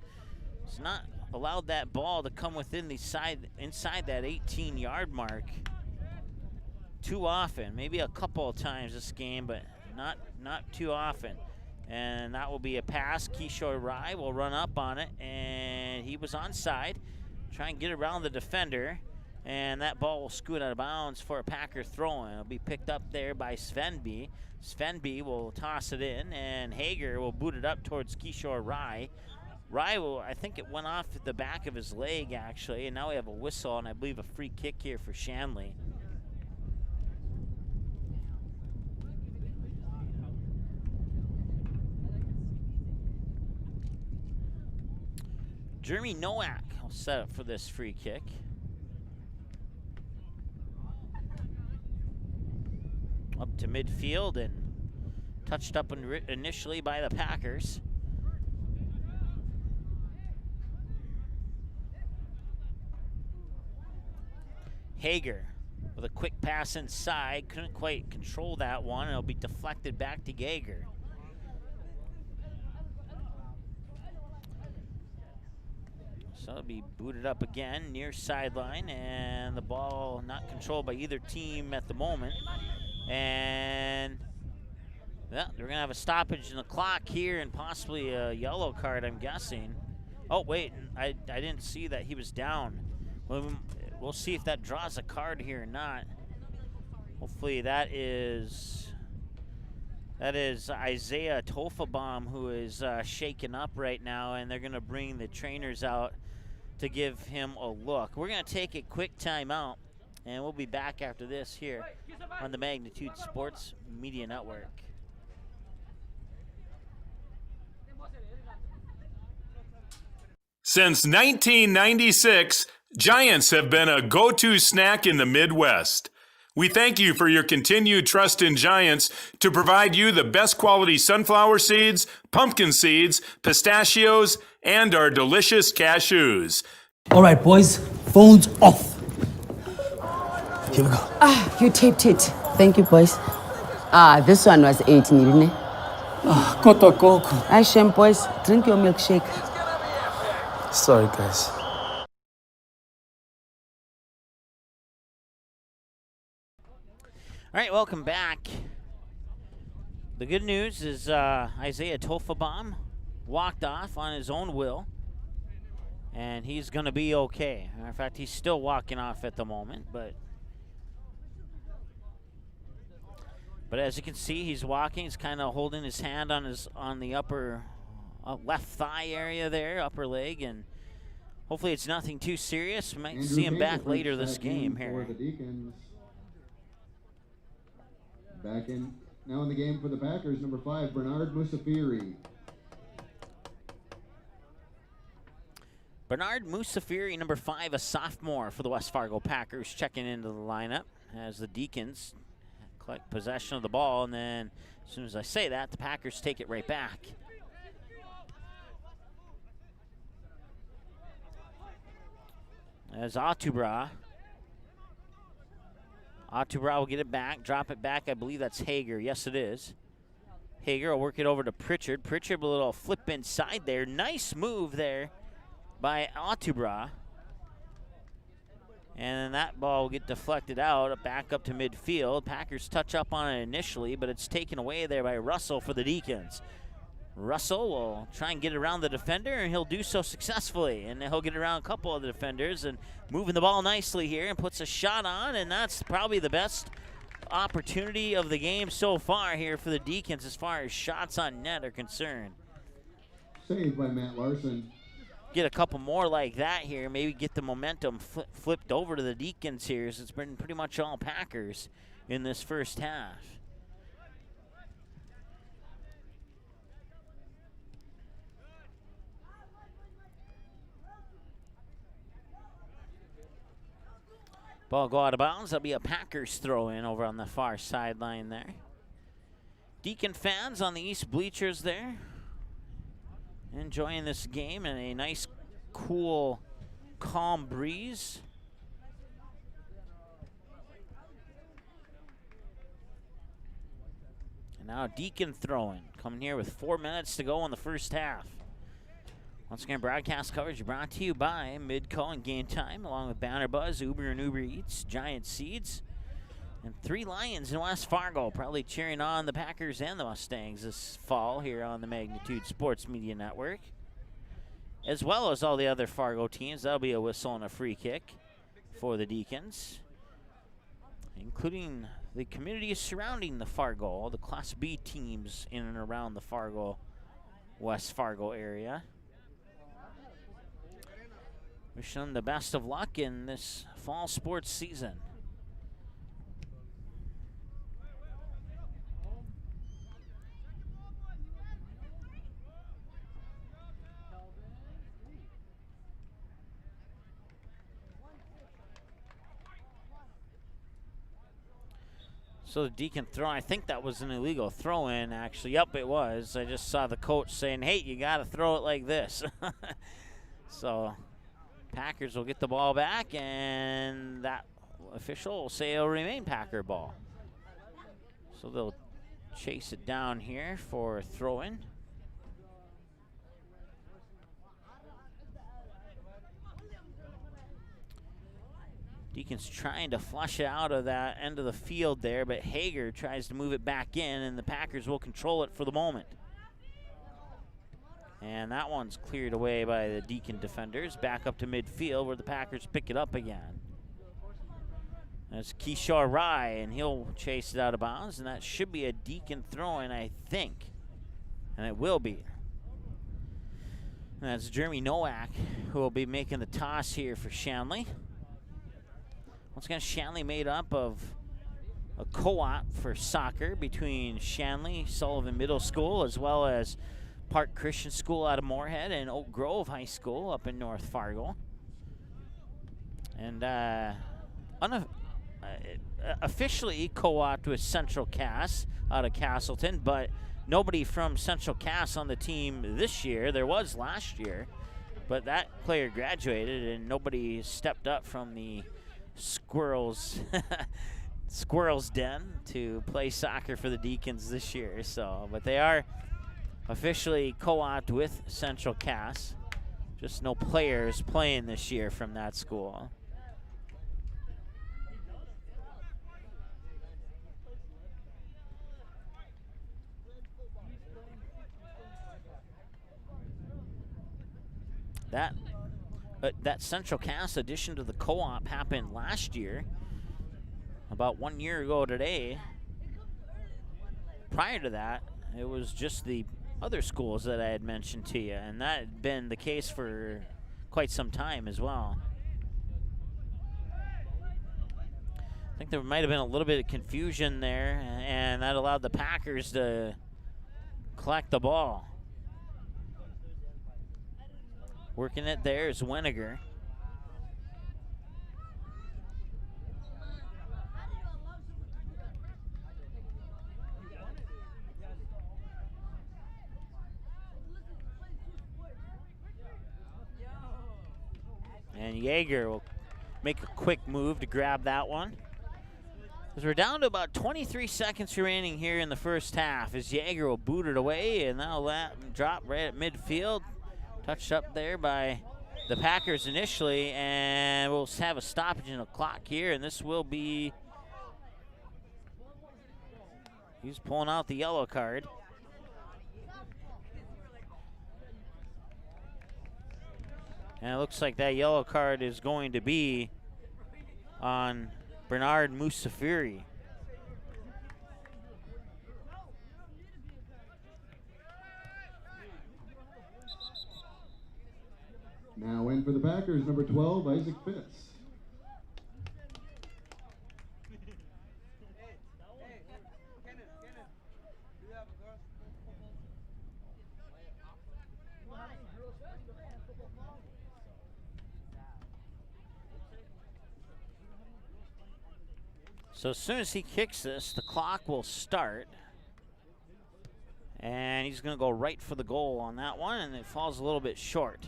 has not allowed that ball to come within inside that 18-yard mark too often. Maybe a couple of times this game, but not too often. And that will be a pass. Kishore Rai will run up on it, and he was onside. Try and get around the defender, and that ball will scoot out of bounds for a Packer throw-in. It'll be picked up there by Svenby. Svenby will toss it in, and Hager will boot it up towards Kishore Rai. Rai will, I think it went off the back of his leg, actually, and now we have a whistle and I believe a free kick here for Shanley. Jeremy Nowak will set up for this free kick. Up to midfield and touched up initially by the Packers. Hager with a quick pass inside, couldn't quite control that one, and it'll be deflected back to Yeager. So it'll be booted up again near sideline, and the ball not controlled by either team at the moment. And yeah, they're gonna have a stoppage in the clock here and possibly a yellow card, I'm guessing. Oh wait, I didn't see that he was down. We'll see if that draws a card here or not. Hopefully that is Isaiah Toffabaum, who is shaken up right now, and they're gonna bring the trainers out to give him a look. We're gonna take a quick timeout, and we'll be back after this here on the Magnitude Sports Media Network. Since 1996, Giants have been a go-to snack in the Midwest. We thank you for your continued trust in Giants to provide you the best quality sunflower seeds, pumpkin seeds, pistachios, and our delicious cashews. All right, boys, phones off. Here we go. You taped it. Thank you, boys. This one was 18, didn't it? Koto Koko. Shame, boys. Drink your milkshake. Sorry, guys. All right, welcome back. The good news is Isaiah Toffabaum walked off on his own will, and he's going to be okay. Matter of fact, he's still walking off at the moment, but as you can see, he's walking. He's kind of holding his hand on the upper left thigh area there, upper leg, and hopefully it's nothing too serious. We might see him back later this game here. For the Deacons. Back in now in the game for the Packers, number 5, Bernard Musafiri. Bernard Musafiri, number 5, a sophomore for the West Fargo Packers, checking into the lineup as the Deacons collect possession of the ball, and then as soon as I say that, the Packers take it right back. As Atubra will get it back, drop it back. I believe that's Hager. Yes, it is. Hager will work it over to Pritchard. Pritchard with a little flip inside there. Nice move there by Atubra. And then that ball will get deflected out, back up to midfield. Packers touch up on it initially, but it's taken away there by Russell for the Deacons. Russell will try and get around the defender, and he'll do so successfully. And he'll get around a couple of the defenders and moving the ball nicely here and puts a shot on, and that's probably the best opportunity of the game so far here for the Deacons as far as shots on net are concerned. Saved by Matt Larson. Get a couple more like that here, maybe get the momentum flipped over to the Deacons here, as it's been pretty much all Packers in this first half. Ball go out of bounds. That'll be a Packers throw in over on the far sideline there. Deacon fans on the east bleachers there, enjoying this game in a nice, cool, calm breeze. And now Deacon throwing, coming here with 4 minutes to go in the first half. Once again, broadcast coverage brought to you by Midco and Game Time, along with Banner Buzz, Uber and Uber Eats, Giant Seeds, and 3 Lions in West Fargo, probably cheering on the Packers and the Mustangs this fall here on the Magnitude Sports Media Network, as well as all the other Fargo teams. That'll be a whistle and a free kick for the Deacons, including the communities surrounding the Fargo, all the Class B teams in and around the Fargo, West Fargo area. Wish them the best of luck in this fall sports season. So the Deacon throw, I think that was an illegal throw-in, actually. Yep, it was. I just saw the coach saying, hey, you got to throw it like this. So Packers will get the ball back, and that official will say it'll remain Packer ball. So they'll chase it down here for throw-in. Deacons trying to flush it out of that end of the field there, but Hager tries to move it back in, and the Packers will control it for the moment. And that one's cleared away by the Deacon defenders, back up to midfield where the Packers pick it up again. That's Keyshaw Rye, and he'll chase it out of bounds, and that should be a Deacon throw-in, I think. And it will be. And that's Jeremy Nowak who will be making the toss here for Shanley. Once again, Shanley made up of a co-op for soccer between Shanley Sullivan Middle School as well as Park Christian School out of Moorhead and Oak Grove High School up in North Fargo. And officially co-opted with Central Cass out of Castleton, but nobody from Central Cass on the team this year. There was last year, but that player graduated and nobody stepped up from the Squirrels Den to play soccer for the Deacons this year. So, but they are officially co-opted with Central Cass. Just no players playing this year from that school. That Central Cass addition to the co-op happened last year, about 1 year ago today. Prior to that, it was just the other schools that I had mentioned to you, and that had been the case for quite some time as well. I think there might have been a little bit of confusion there, and that allowed the Packers to collect the ball. Working it there is Weniger. And Yeager will make a quick move to grab that one. As we're down to about 23 seconds remaining here in the first half, as Yeager will boot it away, and that'll let him drop right at midfield. Touched up there by the Packers initially, and we'll have a stoppage in the clock here, and this will be, he's pulling out the yellow card. And it looks like that yellow card is going to be on Bernard Musafiri. Now in for the Packers, number 12, Isaac Fitz. So as soon as he kicks this, the clock will start. And he's going to go right for the goal on that one, and it falls a little bit short.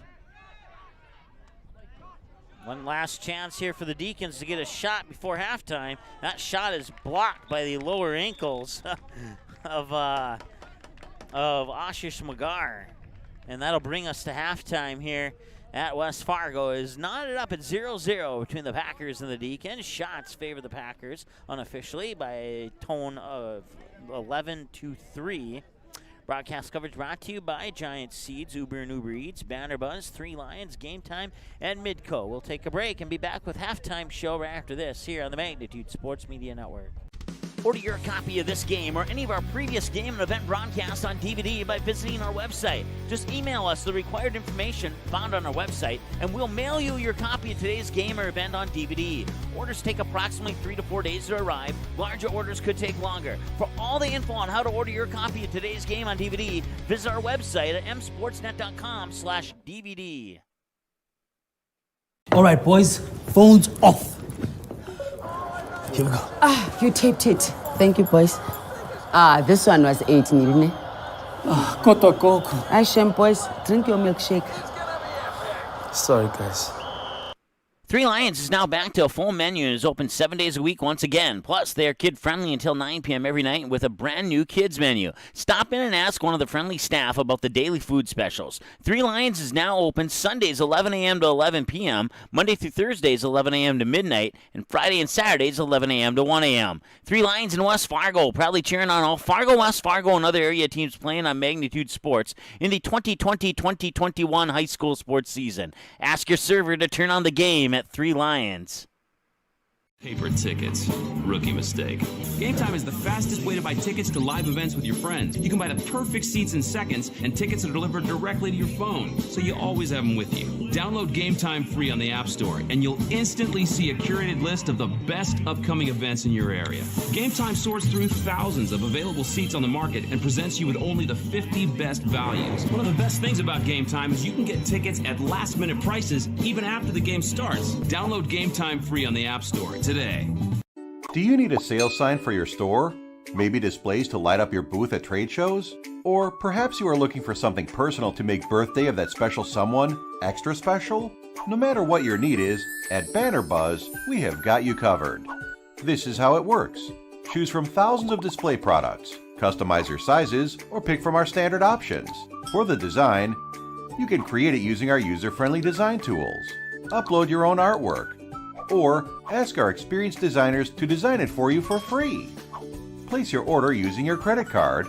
One last chance here for the Deacons to get a shot before halftime. That shot is blocked by the lower ankles of Ashish Magar. And that'll bring us to halftime here at West Fargo. Is knotted up at 0-0 between the Packers and the Deacons. Shots favor the Packers unofficially by a tone of 11-3. Broadcast coverage brought to you by Giant Seeds, Uber and Uber Eats, Banner Buzz, Three Lions, Game Time, and Midco. We'll take a break and be back with halftime show right after this here on the Magnitude Sports Media Network. Order your copy of this game or any of our previous game and event broadcasts on DVD by visiting our website. Just email us the required information found on our website, and we'll mail you your copy of today's game or event on DVD. Orders take approximately 3 to 4 days to arrive. Larger orders could take longer. For all the info on how to order your copy of today's game on DVD, visit our website at msportsnet.com/DVD. All right, boys, phones off. Here we go. You taped it. Thank you, boys. This one was 18, didn't it? Koto Coco. Shem, boys, drink your milkshake. Sorry, guys. Three Lions is now back to a full menu and is open 7 days a week once again. Plus, they are kid-friendly until 9 p.m. every night with a brand new kids menu. Stop in and ask one of the friendly staff about the daily food specials. Three Lions is now open Sundays 11 a.m. to 11 p.m., Monday through Thursdays 11 a.m. to midnight, and Friday and Saturdays 11 a.m. to 1 a.m. Three Lions in West Fargo, proudly cheering on all Fargo, West Fargo, and other area teams playing on Magnitude Sports in the 2020-2021 high school sports season. Ask your server to turn on the game at Three Lions. Paper tickets. Rookie mistake. Game Time is the fastest way to buy tickets to live events with your friends. You can buy the perfect seats in seconds, and tickets are delivered directly to your phone, so you always have them with you. Download Game Time free on the App Store, and you'll instantly see a curated list of the best upcoming events in your area. Game Time sorts through thousands of available seats on the market and presents you with only the 50 best values. One of the best things about Game Time is you can get tickets at last-minute prices even after the game starts. Download Game Time free on the App Store today. Do you need a sales sign for your store? Maybe displays to light up your booth at trade shows? Or perhaps you are looking for something personal to make birthday of that special someone extra special? No matter what your need is, at Banner Buzz, we have got you covered. This is how it works. Choose from thousands of display products, customize your sizes, or pick from our standard options. For the design, you can create it using our user-friendly design tools. Upload your own artwork, or ask our experienced designers to design it for you for free. Place your order using your credit card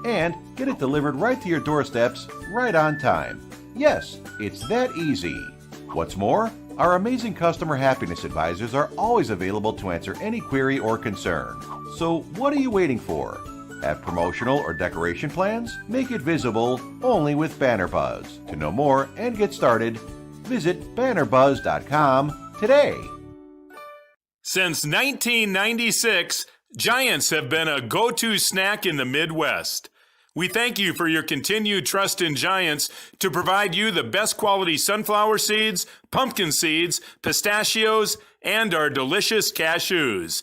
and get it delivered right to your doorsteps right on time. Yes, it's that easy. What's more, our amazing customer happiness advisors are always available to answer any query or concern. So what are you waiting for? Have promotional or decoration plans? Make it visible only with Banner Buzz. To know more and get started, visit bannerbuzz.com today. Since 1996, Giants have been a go-to snack in the Midwest. We thank you for your continued trust in Giants to provide you the best quality sunflower seeds, pumpkin seeds, pistachios, and our delicious cashews.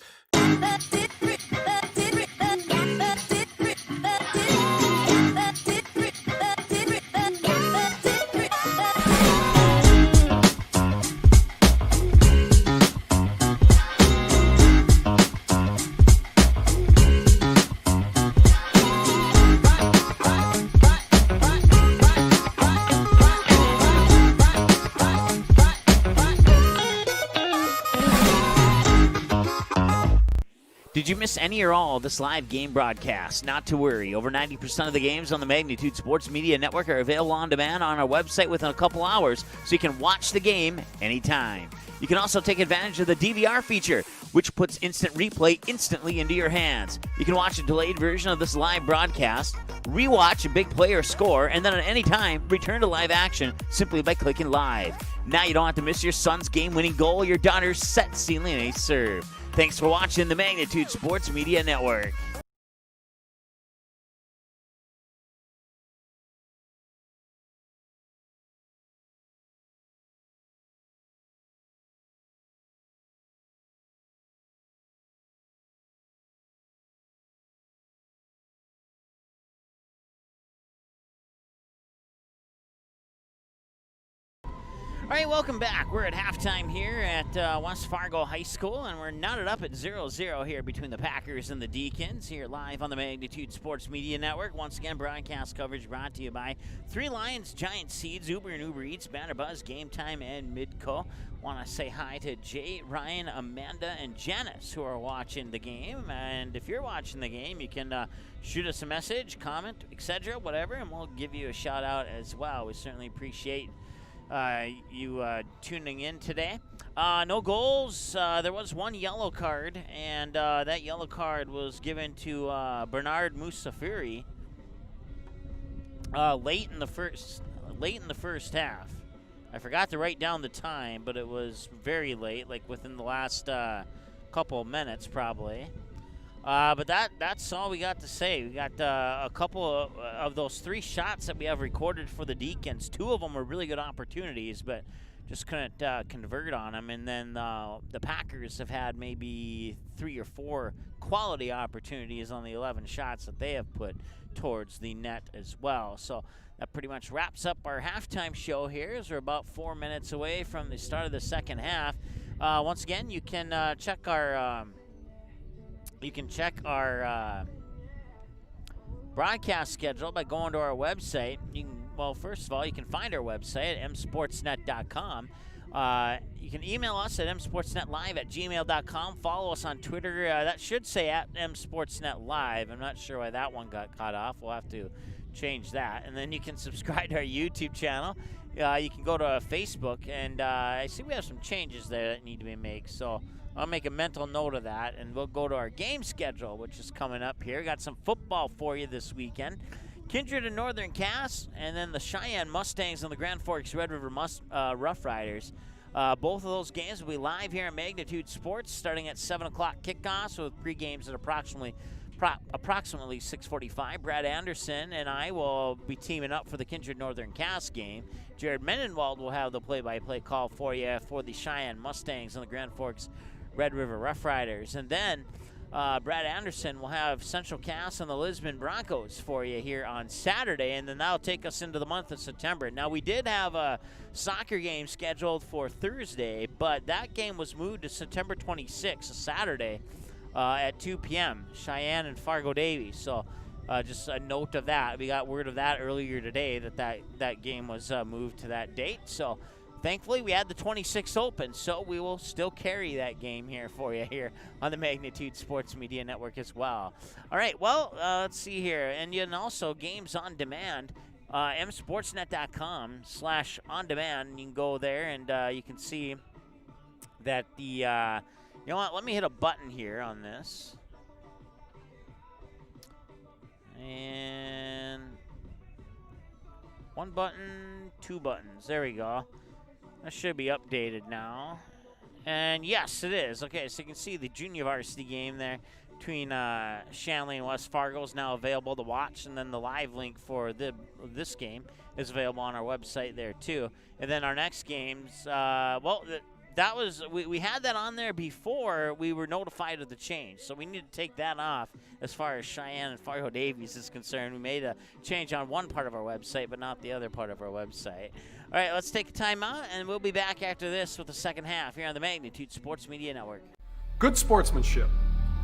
Did you miss any or all of this live game broadcast? Not to worry. Over 90% of the games on the Magnitude Sports Media Network are available on demand on our website within a couple hours, so you can watch the game anytime. You can also take advantage of the DVR feature, which puts instant replay instantly into your hands. You can watch a delayed version of this live broadcast, rewatch a big play or score, and then at any time, return to live action simply by clicking live. Now you don't have to miss your son's game-winning goal or your daughter's set-sealing ace serve. Thanks for watching the Magnitude Sports Media Network. All right, welcome back. We're at halftime here at West Fargo High School, and we're knotted up at 0-0 here between the Packers and the Deacons here live on the Magnitude Sports Media Network. Once again, broadcast coverage brought to you by Three Lions, Giant Seeds, Uber and Uber Eats, Banner Buzz, Game Time, and Midco. Want to say hi to Jay, Ryan, Amanda, and Janice who are watching the game. And if you're watching the game, you can shoot us a message, comment, etc., whatever, and we'll give you a shout out as well. We certainly appreciate you tuning in today. No goals. There was one yellow card, and that yellow card was given to Bernard Musafiri late in the first half. I forgot to write down the time, but it was very late, like within the last couple of minutes probably. But that's all we got to say. We got a couple of those three shots that we have recorded for the Deacons. Two of them were really good opportunities, but just couldn't convert on them. And then the Packers have had maybe 3 or 4 quality opportunities on the 11 shots that they have put towards the net as well. So that pretty much wraps up our halftime show here, as we're about 4 minutes away from the start of the second half. Once again, you can check our broadcast schedule by going to our website. Well, first of all, you can find our website at msportsnet.com. You can email us at msportsnetlive@gmail.com. Follow us on Twitter. That should say at msportsnetlive. I'm not sure why that one got cut off. We'll have to change that. And then you can subscribe to our YouTube channel. You can go to Facebook, and I see we have some changes there that need to be made. So I'll make a mental note of that, and we'll go to our game schedule, which is coming up here. Got some football for you this weekend. Kindred and Northern Cass, and then the Cheyenne Mustangs and the Grand Forks Red River Rough Riders. Both of those games will be live here at Magnitude Sports, starting at 7 o'clock kickoffs with pre-games at approximately 6:45. Brad Anderson and I will be teaming up for the Kindred Northern Cass game. Jared Mendenwald will have the play-by-play call for you for the Cheyenne Mustangs and the Grand Forks Red River Rough Riders. And then Brad Anderson will have Central Cass and the Lisbon Broncos for you here on Saturday, and then that'll take us into the month of September. Now, we did have a soccer game scheduled for Thursday, but that game was moved to September 26th, a Saturday, at 2 p.m., Cheyenne and Fargo Davies. So just a note of that. We got word of that earlier today, that game was moved to that date. So thankfully, we had the 26th open, so we will still carry that game here for you here on the Magnitude Sports Media Network as well. All right, well, let's see here. And you can also games on demand, msportsnet.com/on-demand. You can go there, and you can see that the you know what? Let me hit a button here on this. And 1 button, 2 buttons. There we go. That should be updated now. And yes, it is. Okay, so you can see the junior varsity game there between Shanley and West Fargo is now available to watch. And then the live link for this game is available on our website there too. And then our next games, that was we had that on there before we were notified of the change, so we need to take that off as far as Cheyenne and Fargo Davies is concerned. We made a change on one part of our website, but not the other part of our website. All right, let's take a timeout, and we'll be back after this with the second half here on the Magnitude Sports Media Network. Good sportsmanship.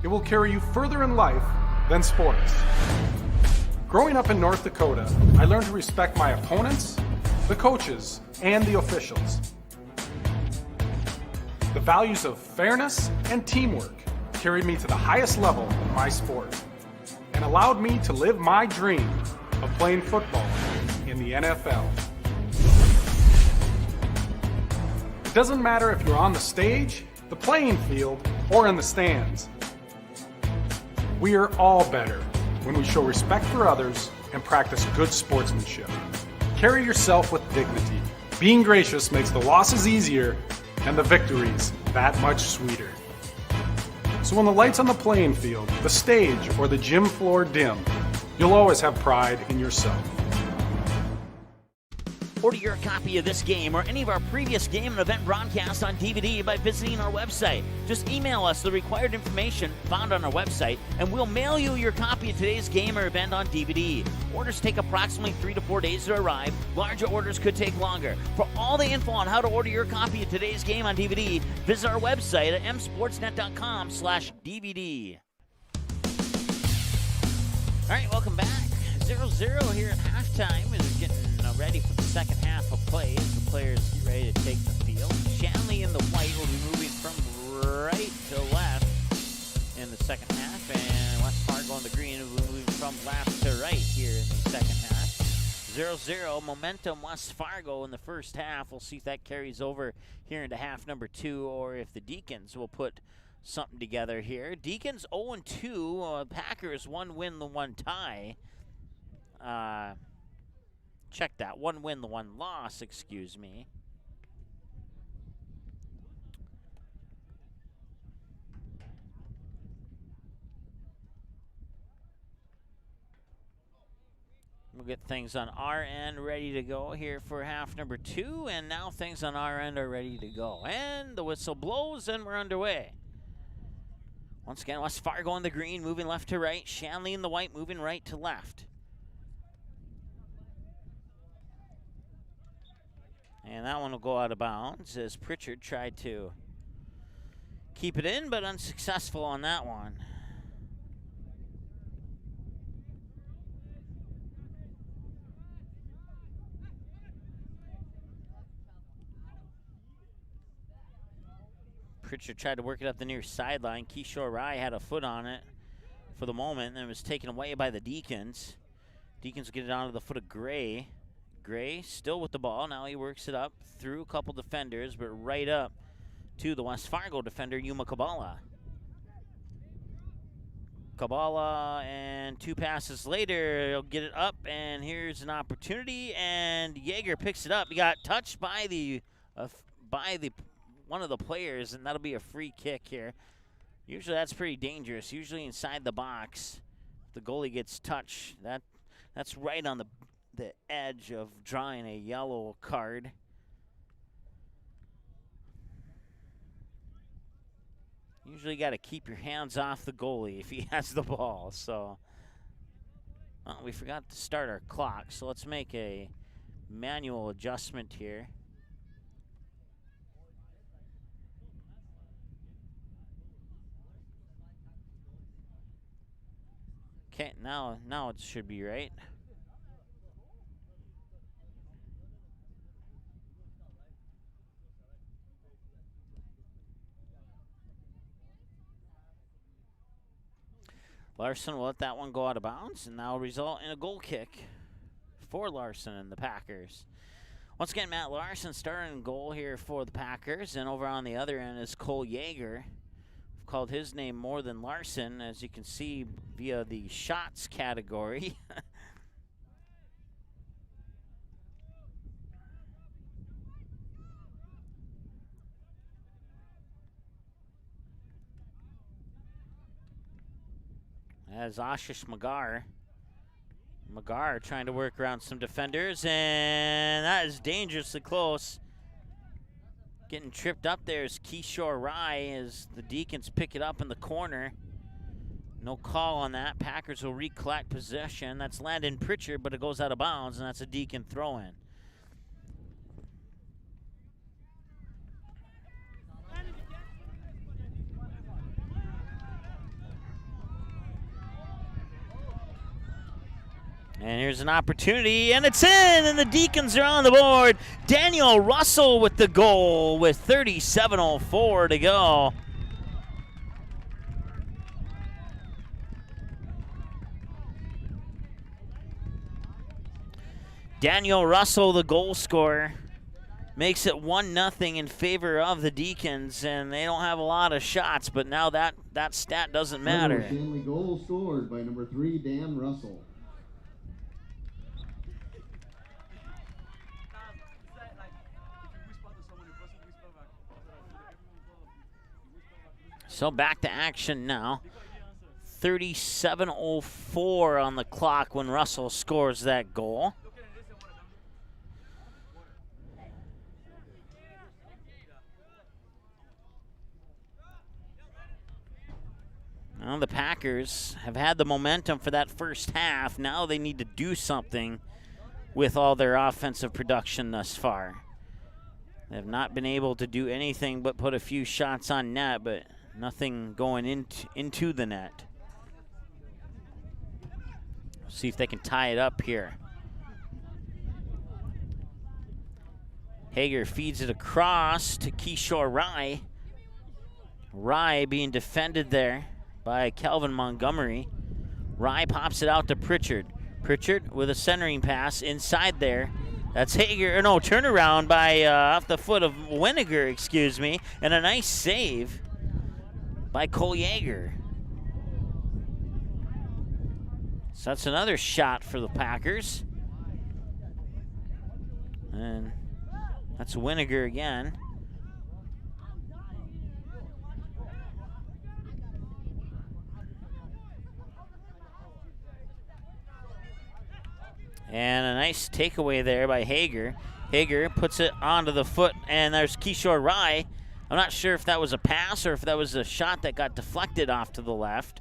It will carry you further in life than sports. Growing up in North Dakota, I learned to respect my opponents, the coaches, and the officials. The values of fairness and teamwork carried me to the highest level in my sport and allowed me to live my dream of playing football in the NFL. It doesn't matter if you're on the stage, the playing field, or in the stands. We are all better when we show respect for others and practice good sportsmanship. Carry yourself with dignity. Being gracious makes the losses easier and the victories that much sweeter. So when the lights on the playing field, the stage, or the gym floor dim, you'll always have pride in yourself. Order your copy of this game or any of our previous game and event broadcasts on DVD by visiting our website. Just email us the required information found on our website, and we'll mail you your copy of today's game or event on DVD. Orders take approximately 3 to 4 days to arrive. Larger orders could take longer. For all the info on how to order your copy of today's game on DVD, visit our website at msportsnet.com/DVD. All right, welcome back. 0-0 here at halftime. We're getting ready for the second half of play as the players get ready to take the field. Shanley in the white will be moving from right to left in the second half, and West Fargo in the green will be moving from left to right here in the second half. 0-0, momentum West Fargo in the first half. We'll see if that carries over here into half number 2, or if the Deacons will put something together here. Deacons 0-2, Packers 1 win, the 1 tie. Check that. 1 win, the 1 loss, excuse me. We'll get things on our end ready to go here for half number 2, and now things on our end are ready to go. And the whistle blows, and we're underway. Once again, West Fargo in the green, moving left to right. Shanley in the white, moving right to left. And that one will go out of bounds as Pritchard tried to keep it in, but unsuccessful on that one. Pritchard tried to work it up the near sideline. Kishore Rai had a foot on it for the moment, and then was taken away by the Deacons. Deacons get it onto the foot of Gray. Gray still with the ball. Now he works it up through a couple defenders, but right up to the West Fargo defender, Yuma Kabala. Kabala, and 2 passes later, he'll get it up, and here's an opportunity, and Yeager picks it up. He got touched by the one of the players, and that'll be a free kick here. Usually that's pretty dangerous. Usually inside the box, if the goalie gets touched, that's right on the edge of drawing a yellow card. Usually got to keep your hands off the goalie if he has the ball. So, well, we forgot to start our clock, so let's make a manual adjustment here. Okay, now it should be right. Larson will let that one go out of bounds, and that will result in a goal kick for Larson and the Packers. Once again, Matt Larson starting goal here for the Packers, and over on the other end is Cole Yeager. We've called his name more than Larson, as you can see via the shots category. As Ashish Magar trying to work around some defenders, and that is dangerously close. Getting tripped up there is Kishore Rai as the Deacons pick it up in the corner. No call on that. Packers will recollect possession. That's Landon Pritchard, but it goes out of bounds, and that's a Deacon throw-in. And here's an opportunity, and it's in, and the Deacons are on the board. Daniel Russell with the goal with 37:04 to go. Daniel Russell, the goal scorer, makes it 1-0 in favor of the Deacons, and they don't have a lot of shots, but now that stat doesn't matter. Shanley goal scored by number 3, Dan Russell. So back to action now. 37:04 on the clock when Russell scores that goal. Well, the Packers have had the momentum for that first half. Now they need to do something with all their offensive production thus far. They have not been able to do anything but put a few shots on net, but nothing going into the net. See if they can tie it up here. Hager feeds it across to Kishore Rai. Rai being defended there by Calvin Montgomery. Rai pops it out to Pritchard. Pritchard with a centering pass inside there. That's Hager, or no, turnaround by off the foot of Winiger, excuse me, and a nice save by Cole Yeager. So that's another shot for the Packers. And that's Winiger again. And a nice takeaway there by Hager. Hager puts it onto the foot, and there's Kishore Rai. I'm not sure if that was a pass or if that was a shot that got deflected off to the left.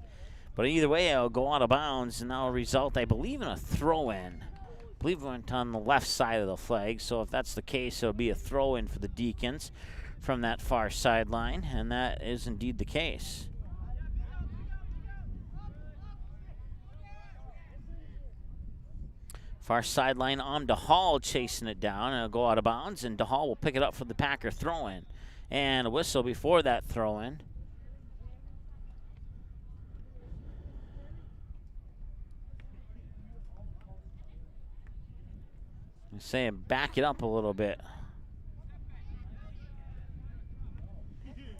But either way, it'll go out of bounds, and that'll result, I believe, in a throw-in. I believe it went on the left side of the flag, so if that's the case, it'll be a throw-in for the Deacons from that far sideline, and that is indeed the case. Far sideline on DeHall chasing it down, and it'll go out of bounds, and DeHall will pick it up for the Packer throw-in. And a whistle before that throw-in. I'm saying back it up a little bit.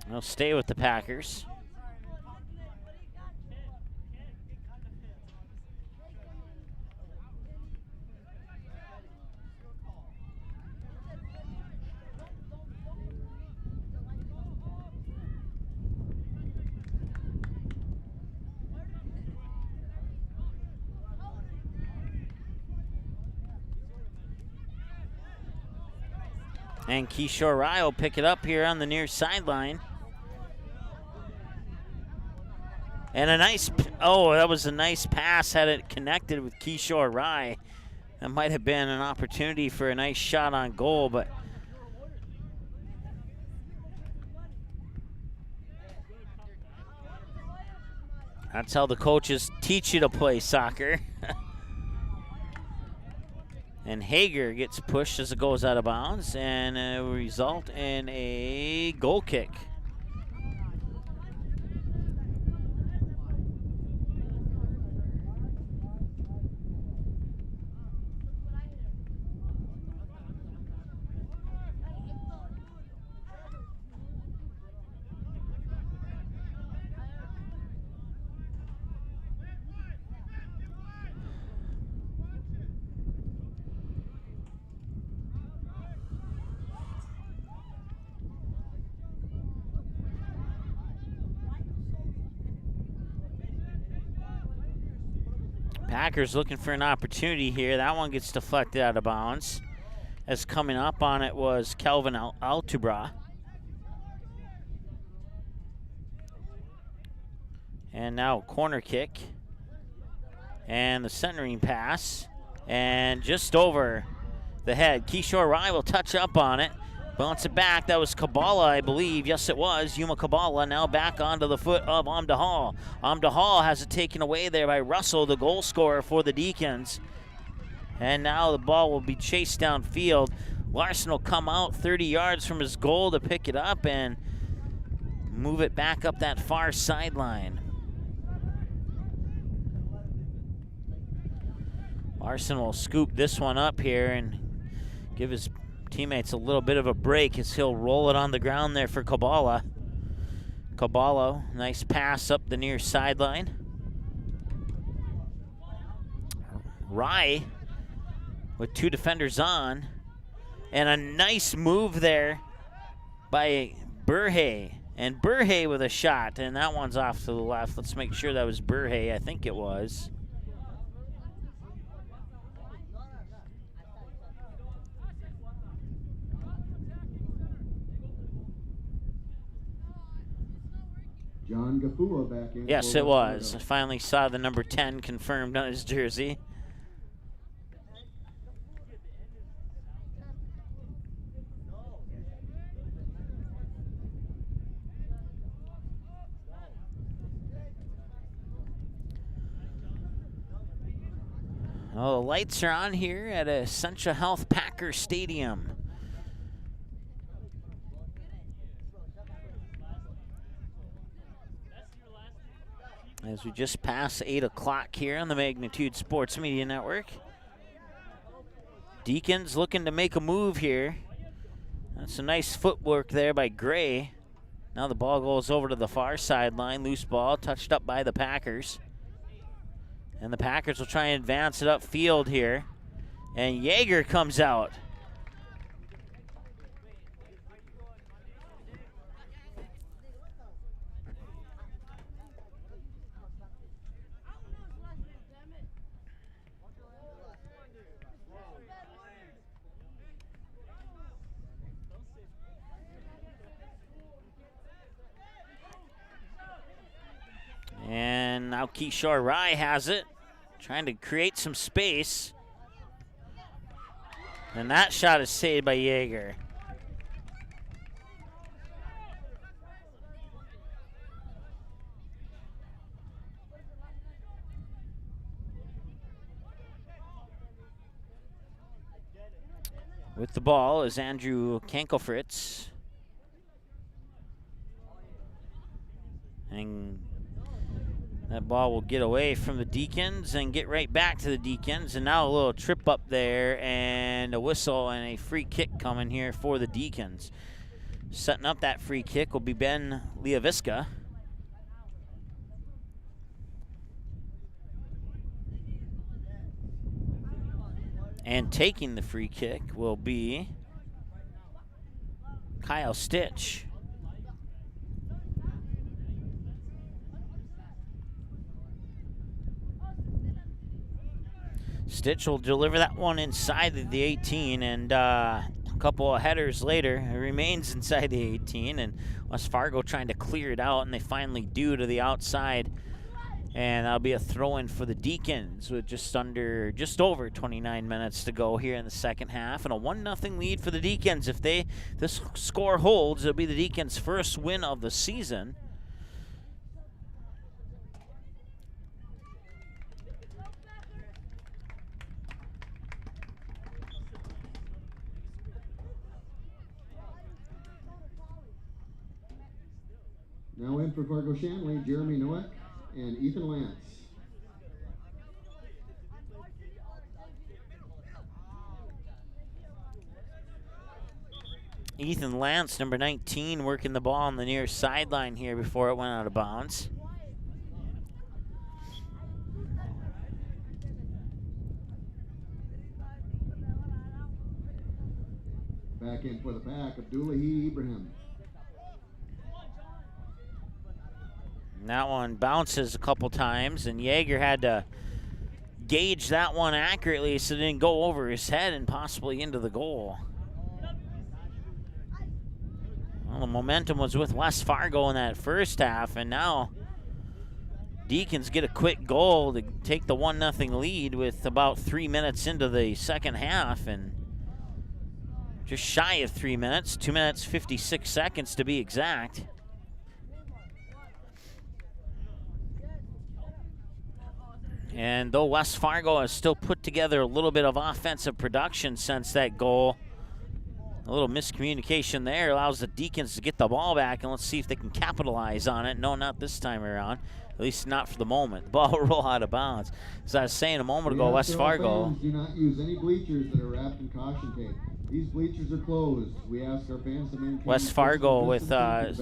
They'll stay with the Packers. And Kishore Rai will pick it up here on the near sideline. And a nice, oh, that was a nice pass had it connected with Kishore Rai. That might have been an opportunity for a nice shot on goal, but that's how the coaches teach you to play soccer. And Hager gets pushed as it goes out of bounds, and it will result in a goal kick. Packers looking for an opportunity here. That one gets deflected out of bounds. As coming up on it was Kelvin Altubra. And now corner kick. And the centering pass. And just over the head. Kishore Rai will touch up on it. Bounce it back. That was Kabala, I believe. Yes, it was. Yuma Kabala now back onto the foot of Amdahal. Amdahal has it taken away there by Russell, the goal scorer for the Deacons. And now the ball will be chased downfield. Larson will come out 30 yards from his goal to pick it up and move it back up that far sideline. Larson will scoop this one up here and give his teammates a little bit of a break as he'll roll it on the ground there for Kabala. Kabalo, nice pass up the near sideline. Rai with two defenders on. And a nice move there by Burhay. And Burhay with a shot, and that one's off to the left. Let's make sure that was Burhay. I think it was. John Gafua back in. Yes, it was. I finally saw the number 10 confirmed on his jersey. Oh, the lights are on here at Essentia Health Packer Stadium. As we just pass 8 o'clock here on the Magnitude Sports Media Network. Deacons looking to make a move here. That's a nice footwork there by Gray. Now the ball goes over to the far sideline. Loose ball touched up by the Packers. And the Packers will try and advance it upfield here. And Yeager comes out. Keyshore Rye has it, trying to create some space. And that shot is saved by Yeager. With the ball is Andrew Kankelfritz. And that ball will get away from the Deacons and get right back to the Deacons. And now a little trip up there and a whistle and a free kick coming here for the Deacons. Setting up that free kick will be Ben Leaviska. And taking the free kick will be Kyle Stitch. Stitch will deliver that one inside the 18, and a couple of headers later, it remains inside the 18, and West Fargo trying to clear it out, and they finally do to the outside. And that'll be a throw-in for the Deacons with just over 29 minutes to go here in the second half, and a 1-0 lead for the Deacons. If this score holds, it'll be the Deacons' first win of the season. Now in for Fargo Shanley, Jeremy Nowak and Ethan Lance. Ethan Lance, number 19, working the ball on the near sideline here before it went out of bounds. Back in for the pack, Abdullahi Ibrahim. And that one bounces a couple times, and Yeager had to gauge that one accurately so it didn't go over his head and possibly into the goal. Well, the momentum was with West Fargo in that first half, and now Deacons get a quick goal to take the 1-0 lead with about 3 minutes into the second half, and just shy of 3 minutes, 2 minutes 56 seconds to be exact. And though West Fargo has still put together a little bit of offensive production since that goal, a little miscommunication there allows the Deacons to get the ball back, and let's see if they can capitalize on it. No, not this time around, at least not for the moment. The ball will roll out of bounds. As I was saying a moment ago, West Fargo. Do not use any bleachers that are wrapped in caution tape. These bleachers are closed. We ask our fans to maintain West Fargo with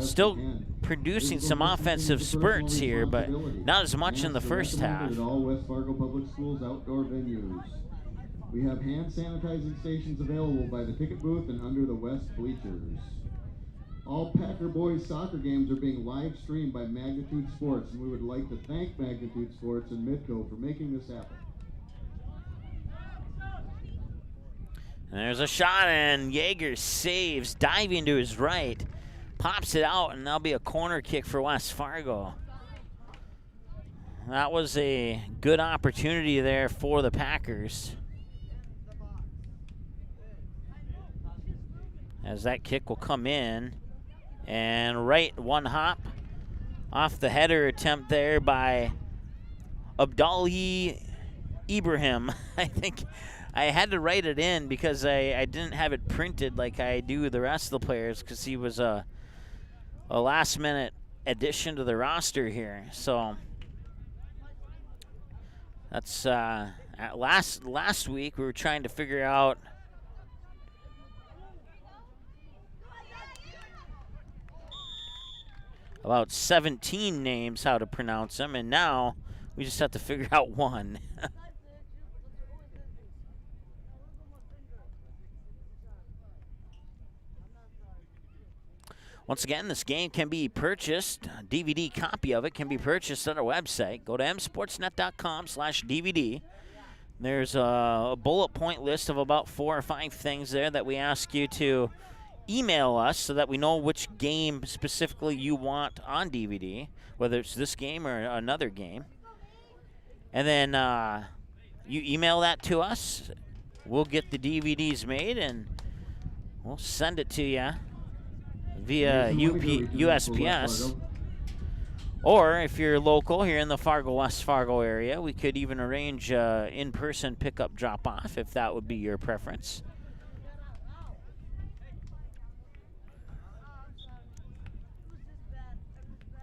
still producing some offensive spurts here, but not as much in the first half. At all West Fargo Public Schools outdoor venues. We have hand sanitizing stations available by the ticket booth and under the west bleachers. All Packer boys soccer games are being live streamed by Magnitude Sports, and we would like to thank Magnitude Sports and Midco for making this happen. And there's a shot, and Yeager saves, diving to his right, pops it out, and that'll be a corner kick for West Fargo. That was a good opportunity there for the Packers, as that kick will come in, and right one hop off the header attempt there by Abdullahi Ibrahim. I think I had to write it in because I didn't have it printed like I do the rest of the players, because he was a last-minute addition to the roster here. So that's last week we were trying to figure out about 17 names, how to pronounce them, and now we just have to figure out one. Once again, this game can be purchased. A DVD copy of it can be purchased at our website. Go to msportsnet.com/DVD. There's a bullet point list of about 4 or 5 things there that we ask you to email us so that we know which game specifically you want on DVD, whether it's this game or another game. And then you email that to us. We'll get the DVDs made, and we'll send it to you via USPS. Or if you're local here in the Fargo, West Fargo area, we could even arrange in-person pickup drop-off if that would be your preference.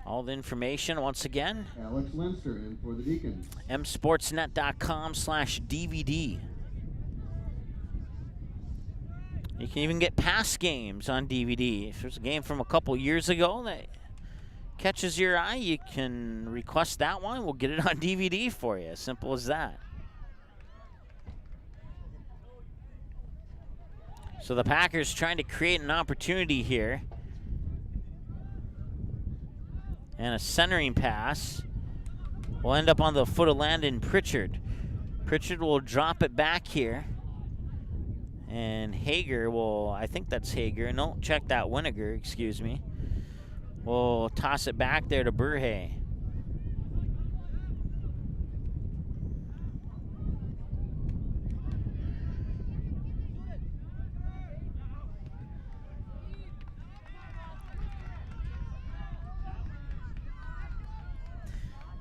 All the information, once again, Alex Leinster in for the Deacons. msportsnet.com/DVD. You can even get past games on DVD. If there's a game from a couple years ago that catches your eye, you can request that one. We'll get it on DVD for you. Simple as that. So the Packers trying to create an opportunity here. And a centering pass will end up on the foot of Landon Pritchard. Pritchard will drop it back here. And Hager will, I think that's Hager. No, check that, Winiger, excuse me. We'll toss it back there to Burhay.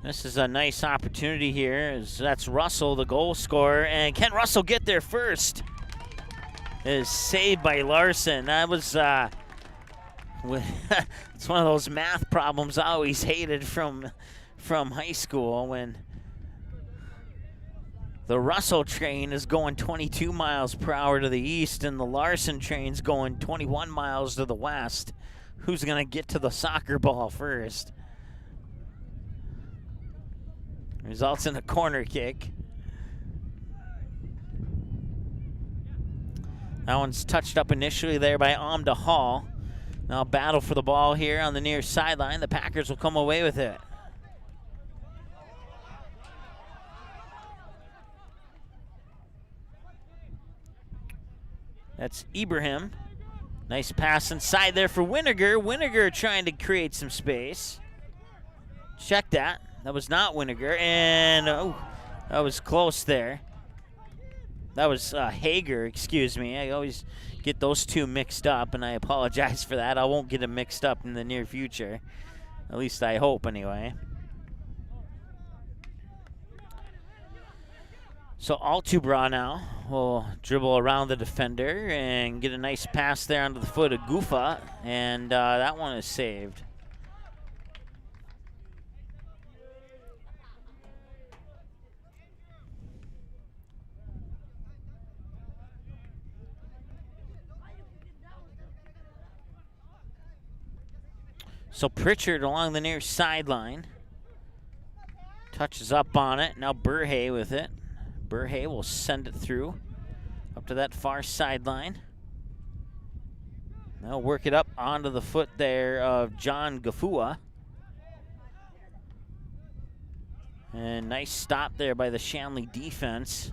This is a nice opportunity here, as that's Russell, the goal scorer. And can Russell get there first? It is saved by Larson. That was, it's one of those math problems I always hated from high school, when the Russell train is going 22 miles per hour to the east and the Larson train's going 21 miles to the west. Who's going to get to the soccer ball first? Results in a corner kick. That one's touched up initially there by Amda Hall. Now battle for the ball here on the near sideline. The Packers will come away with it. That's Ibrahim. Nice pass inside there for Winiger. Winiger trying to create some space. Check that. That was not Winiger, and oh, that was close there. That was Hager, excuse me. I always get those two mixed up, and I apologize for that. I won't get them mixed up in the near future. At least I hope, anyway. So Altubra now will dribble around the defender and get a nice pass there onto the foot of Gufa, and that one is saved. So Pritchard along the near sideline. Touches up on it. Now Burhay with it. Burhay will send it through up to that far sideline. Now work it up onto the foot there of John Gafua. And nice stop there by the Shanley defense.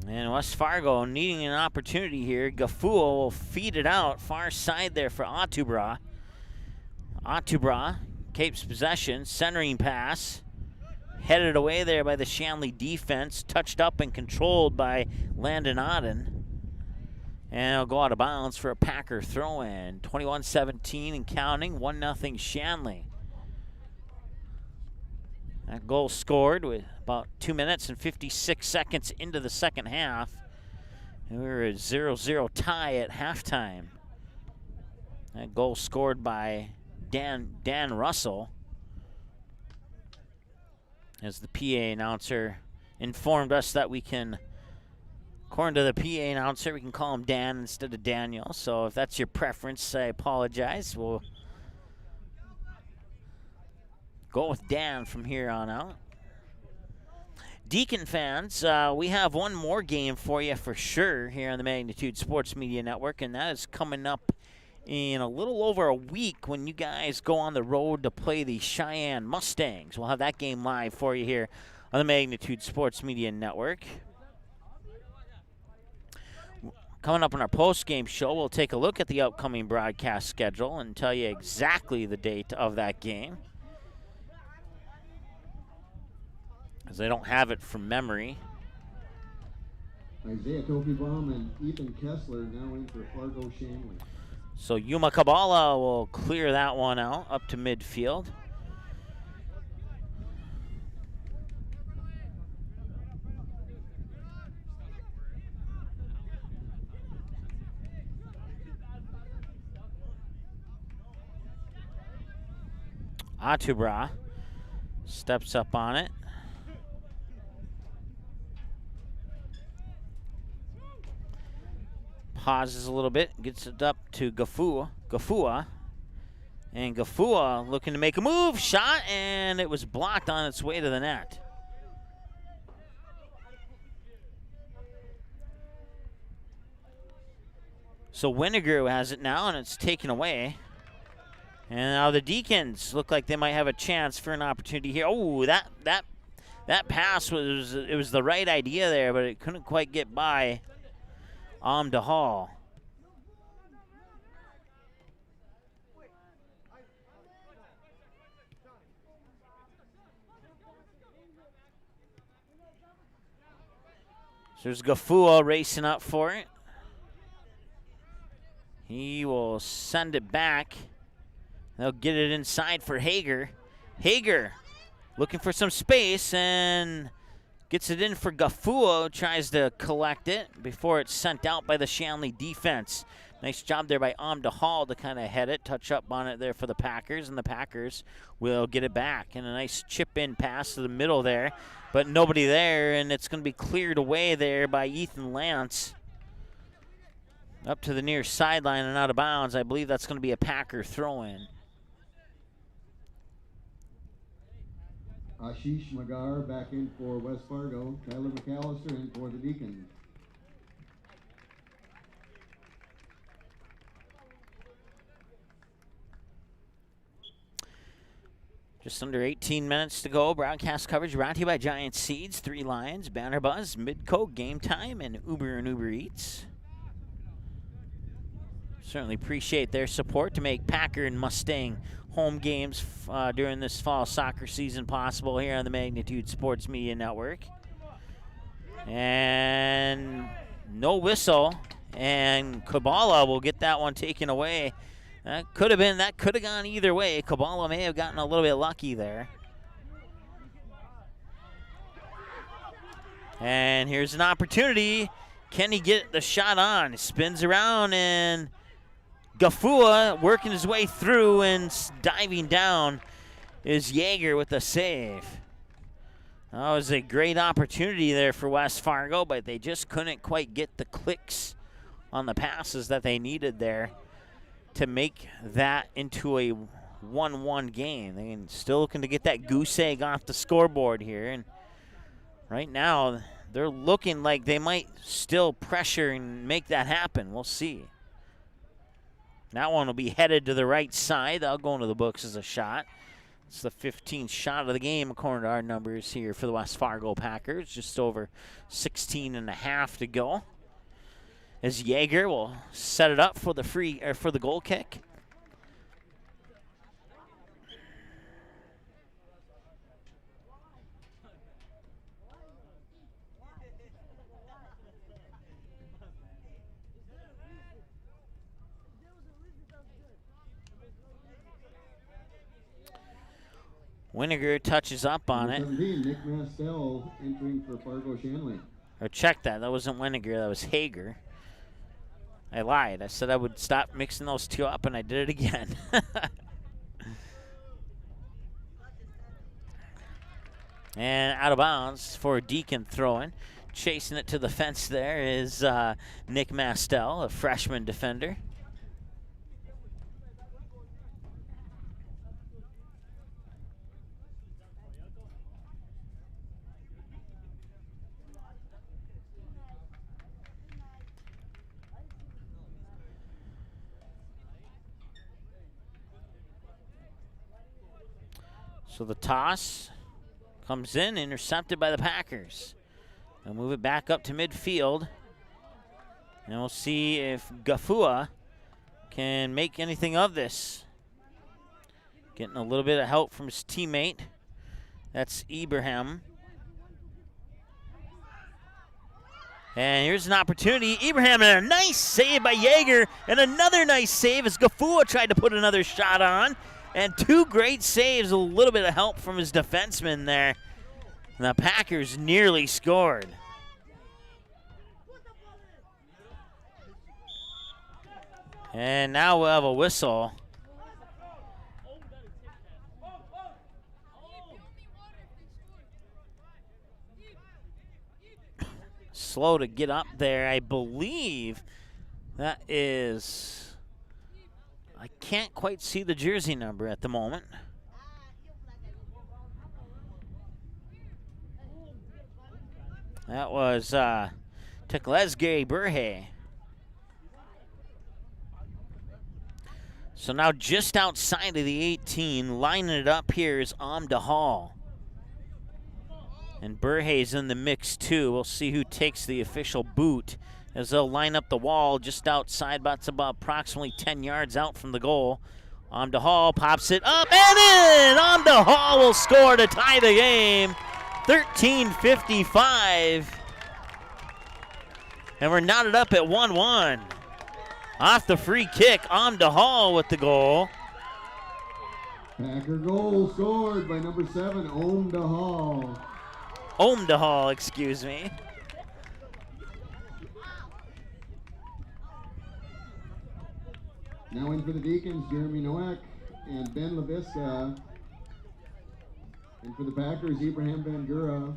And West Fargo needing an opportunity here. Gafua will feed it out far side there for Atubra. Atubra keeps possession, centering pass. Headed away there by the Shanley defense. Touched up and controlled by Landon Odden. And it'll go out of bounds for a Packer throw-in. 21-17 and counting. 1-0 Shanley. That goal scored with about 2 minutes and 56 seconds into the second half. And we were at 0-0 tie at halftime. That goal scored by Dan Russell, as the PA announcer informed us that we can, according to the PA announcer, we can call him Dan instead of Daniel. So if that's your preference, I apologize. We'll go with Dan from here on out. Deacon fans, we have one more game for you for sure here on the Magnitude Sports Media Network, and that is coming up in a little over a week when you guys go on the road to play the Cheyenne Mustangs. We'll have that game live for you here on the Magnitude Sports Media Network. Coming up on our post-game show, we'll take a look at the upcoming broadcast schedule and tell you exactly the date of that game, as I don't have it from memory. Isaiah Tofibaum and Ethan Kessler now in for Fargo Shanley. So Yuma Kabala will clear that one out up to midfield. Atubra steps up on it. Pauses a little bit, gets it up to Gafua. And Gafua looking to make a move, shot, and it was blocked on its way to the net. So Winnegar has it now, and it's taken away. And now the Deacons look like they might have a chance for an opportunity here. Oh, that pass was the right idea there, but it couldn't quite get by Hall. So there's Gafua racing up for it. He will send it back. They'll get it inside for Hager. Hager looking for some space and gets it in for Gafua. Tries to collect it before it's sent out by the Shanley defense. Nice job there by Hall to kind of head it, touch up on it there for the Packers, and the Packers will get it back. And a nice chip-in pass to the middle there, but nobody there, and it's going to be cleared away there by Ethan Lance. Up to the near sideline and out of bounds. I believe that's going to be a Packer throw-in. Ashish Magar back in for West Fargo. Tyler McAllister in for the Deacons. Just under 18 minutes to go. Broadcast coverage brought to you by Giant Seeds, 3 Lions, Banner Buzz, Midco, Game Time, and Uber Eats. Certainly appreciate their support to make Packer and Mustang home games during this fall soccer season possible here on the Magnitude Sports Media Network. And no whistle, and Kabala will get that one taken away. That could have gone either way. Kabala may have gotten a little bit lucky there. And here's an opportunity. Can he get the shot on? He spins around, and Gafua working his way through and diving down is Yeager with the save. That was a great opportunity there for West Fargo, but they just couldn't quite get the clicks on the passes that they needed there to make that into a 1-1 game. They're still looking to get that goose egg off the scoreboard here, and right now they're looking like they might still pressure and make that happen. We'll see. That one will be headed to the right side. That'll go into the books as a shot. It's the 15th shot of the game according to our numbers here for the West Fargo Packers. Just over 16 and a half to go, as Yeager will set it up for the goal kick. Winnegar touches up on it. 17, Nick Mastel entering for Fargo Shanley. Or check that. That wasn't Winnegar. That was Hager. I lied. I said I would stop mixing those two up, and I did it again. And out of bounds for Deacon throwing. Chasing it to the fence there is Nick Mastel, a freshman defender. So the toss comes in, intercepted by the Packers. They'll move it back up to midfield. And we'll see if Gafua can make anything of this. Getting a little bit of help from his teammate. That's Ibrahim. And here's an opportunity. Ibrahim, and a nice save by Yeager. And another nice save as Gafua tried to put another shot on. And two great saves, a little bit of help from his defenseman there. And the Packers nearly scored. And now we'll have a whistle. Slow to get up there. I believe that is, I can't quite see the jersey number at the moment. That was Teklesgay Burhe. So now just outside of the 18, lining it up here is Amda Hall. And Burhe's in the mix too. We'll see who takes the official boot as they'll line up the wall just outside, but it's about approximately 10 yards out from the goal. Amda Hall pops it up and in! Amda Hall will score to tie the game. 13:55. And we're knotted up at 1-1. Off the free kick, Amda Hall with the goal. Packer goal scored by number 7, Omda Hall. Omda Hall, excuse me. Now in for the Deacons, Jeremy Nowak and Ben LaVisca. And for the Packers, Ibrahim Bangura.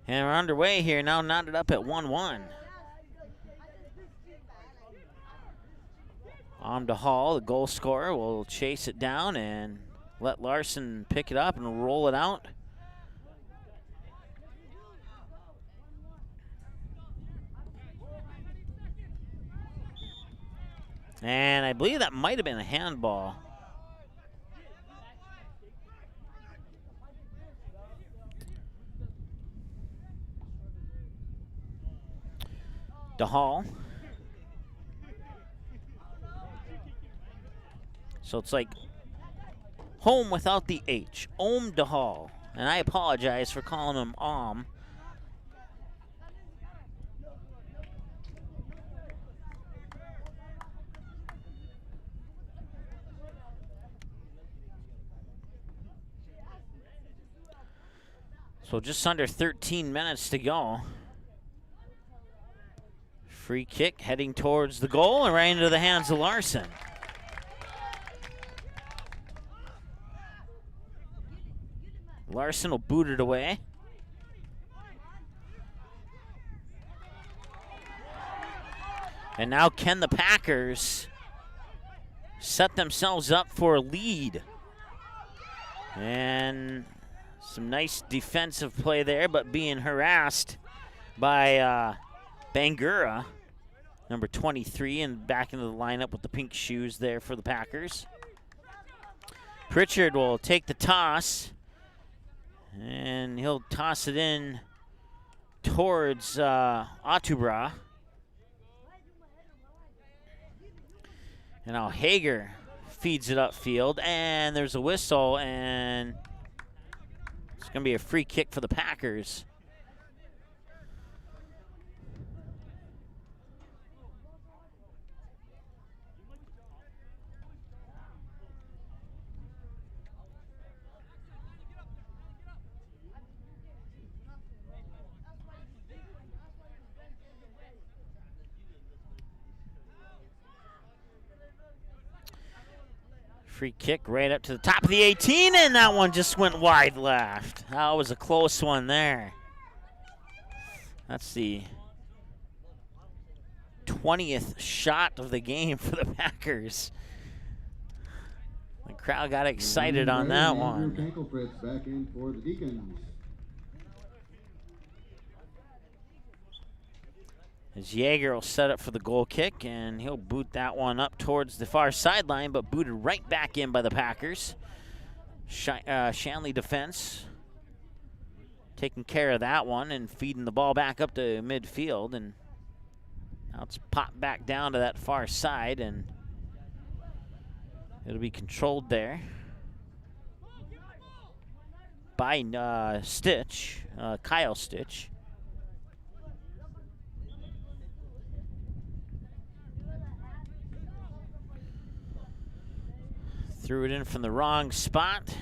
And we're underway here, now knotted up at 1-1. Amda Hall, the goal scorer, will chase it down and let Larson pick it up and roll it out. And I believe that might have been a handball. DeHall. So it's like home without the H. Om DeHall. And I apologize for calling him Om. So just under 13 minutes to go. Free kick heading towards the goal and right into the hands of Larson. Larson will boot it away. And now can the Packers set themselves up for a lead? And some nice defensive play there, but being harassed by Bangura, number 23, and back into the lineup with the pink shoes there for the Packers. Pritchard will take the toss, and he'll toss it in towards Atubra. And now Hager feeds it upfield, and there's a whistle, and it's going to be a free kick for the Packers. Free kick right up to the top of the 18, and that one just went wide left. That was a close one there. That's the 20th shot of the game for the Packers. The crowd got excited on that one. Back in for the Deacons. As Jaeger will set up for the goal kick, and he'll boot that one up towards the far sideline, but booted right back in by the Packers. Shanley defense taking care of that one and feeding the ball back up to midfield, and now it's popped back down to that far side, and it'll be controlled there by Stitch, Kyle Stitch. Threw it in from the wrong spot.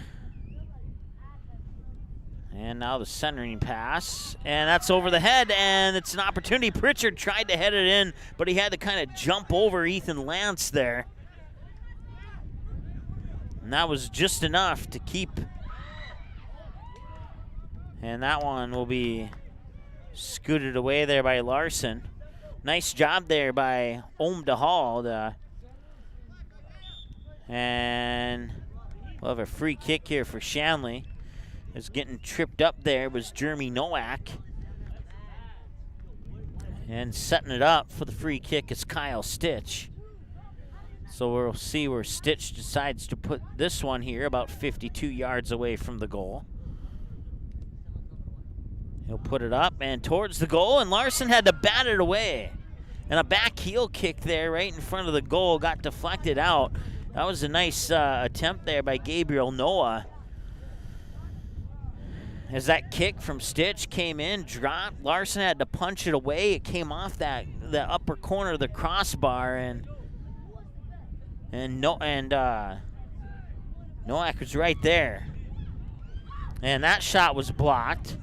And now the centering pass. And that's over the head, and it's an opportunity. Pritchard tried to head it in, but he had to kind of jump over Ethan Lance there. And that was just enough to keep. And that one will be scooted away there by Larson. Nice job there by Omdahal. And we'll have a free kick here for Shanley. Is getting tripped up there was Jeremy Nowak. And setting it up for the free kick is Kyle Stitch. So we'll see where Stitch decides to put this one here, about 52 yards away from the goal. He'll put it up and towards the goal, and Larson had to bat it away. And a back heel kick there right in front of the goal got deflected out. That was a nice attempt there by Gabriel Noah. As that kick from Stitch came in, dropped, Larson had to punch it away. It came off the upper corner of the crossbar, and Nowak was right there. And that shot was blocked.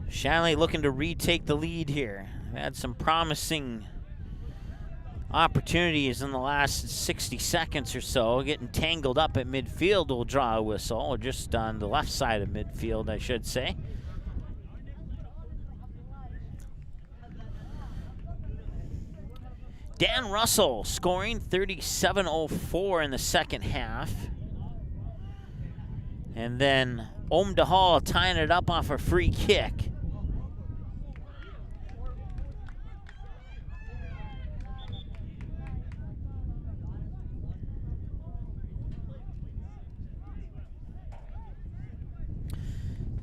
Shanley looking to retake the lead here. Had some promising opportunities in the last 60 seconds or so. Getting tangled up at midfield will draw a whistle, or just on the left side of midfield, I should say. Dan Russell scoring 37:04 in the second half. And then Omdahal tying it up off a free kick.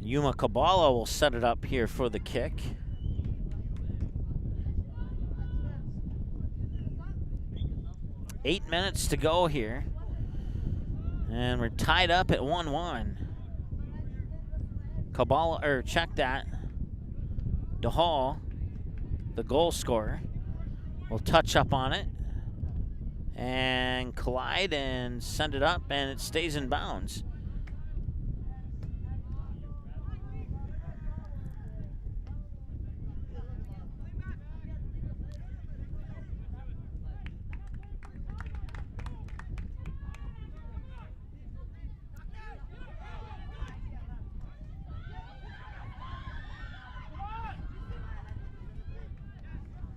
Yuma Kabala will set it up here for the kick. Eight minutes to go here. And we're tied up at 1-1. Kabala, or check that. DeHall, the goal scorer, will touch up on it and collide and send it up, and it stays in bounds.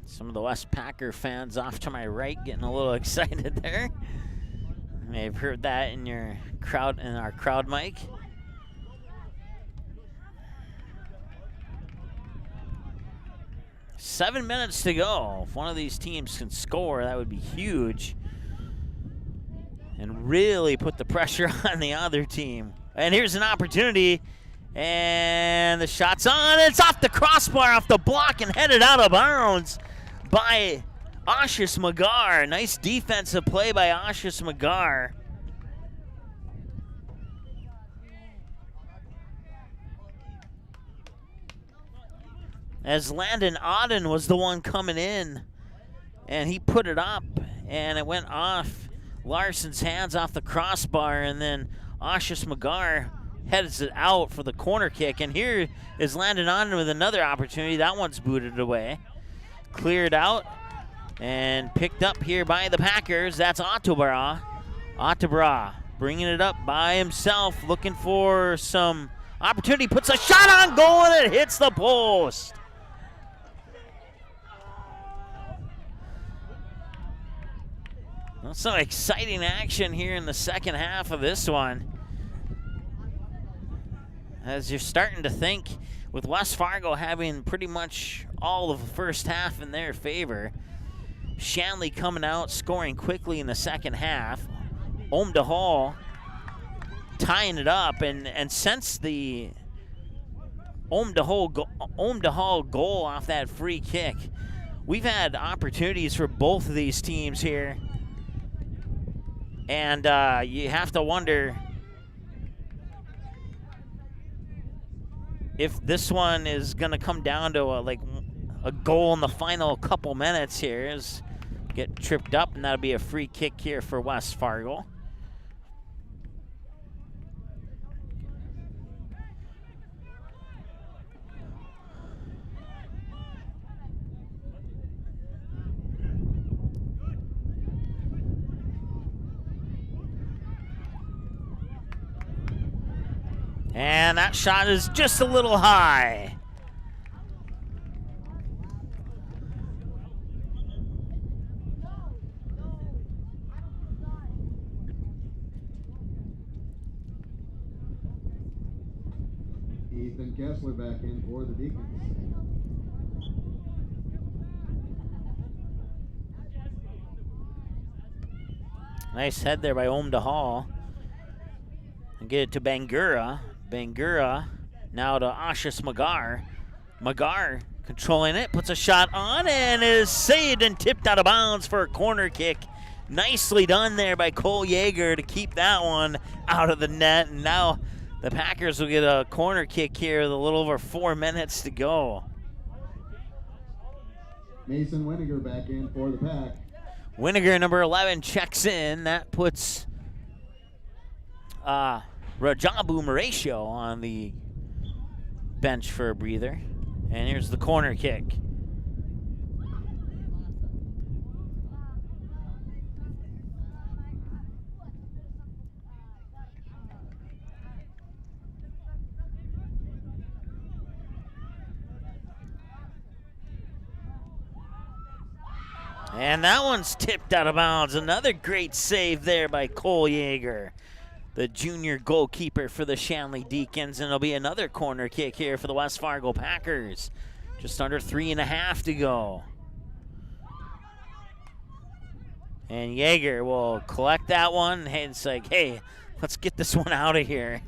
Some of the West Packer fans off to my right getting a little excited there. You may have heard that in your crowd, in our crowd mic. Seven minutes to go. If one of these teams can score, that would be huge. And really put the pressure on the other team. And here's an opportunity. And the shot's on. It's off the crossbar, off the block, and headed out of bounds by Ashish Magar. Nice defensive play by Ashish Magar. As Landon Auden was the one coming in, and he put it up, and it went off Larson's hands off the crossbar, and then Ashish Magar heads it out for the corner kick. And here is Landon Auden with another opportunity. That one's booted away. Cleared out and picked up here by the Packers. That's Ottobrah. Ottobrah bringing it up by himself, looking for some opportunity. Puts a shot on goal, and it hits the post. Well, some exciting action here in the second half of this one. As you're starting to think, with West Fargo having pretty much all of the first half in their favor, Shanley coming out, scoring quickly in the second half. Omda Hall tying it up, and since the Omda Hall goal off that free kick, we've had opportunities for both of these teams here. And you have to wonder if this one is going to come down to a goal in the final couple minutes here. Is get tripped up, and that'll be a free kick here for West Fargo. And that shot is just a little high. Ethan Kessler back in for the Deacons. Nice head there by Omda Hall. And get it to Bangura. Bangura now to Ashis Magar. Magar controlling it, puts a shot on, and is saved and tipped out of bounds for a corner kick. Nicely done there by Cole Yeager to keep that one out of the net. And now the Packers will get a corner kick here with a little over 4 minutes to go. Mason Winiger back in for the Pack. Winiger, number 11, checks in. That puts Rajabu Mauricio on the bench for a breather. And here's the corner kick. And that one's tipped out of bounds. Another great save there by Cole Yeager, the junior goalkeeper for the Shanley Deacons. And it'll be another corner kick here for the West Fargo Packers. Just under 3.5 to go. And Yeager will collect that one. And it's like, hey, let's get this one out of here.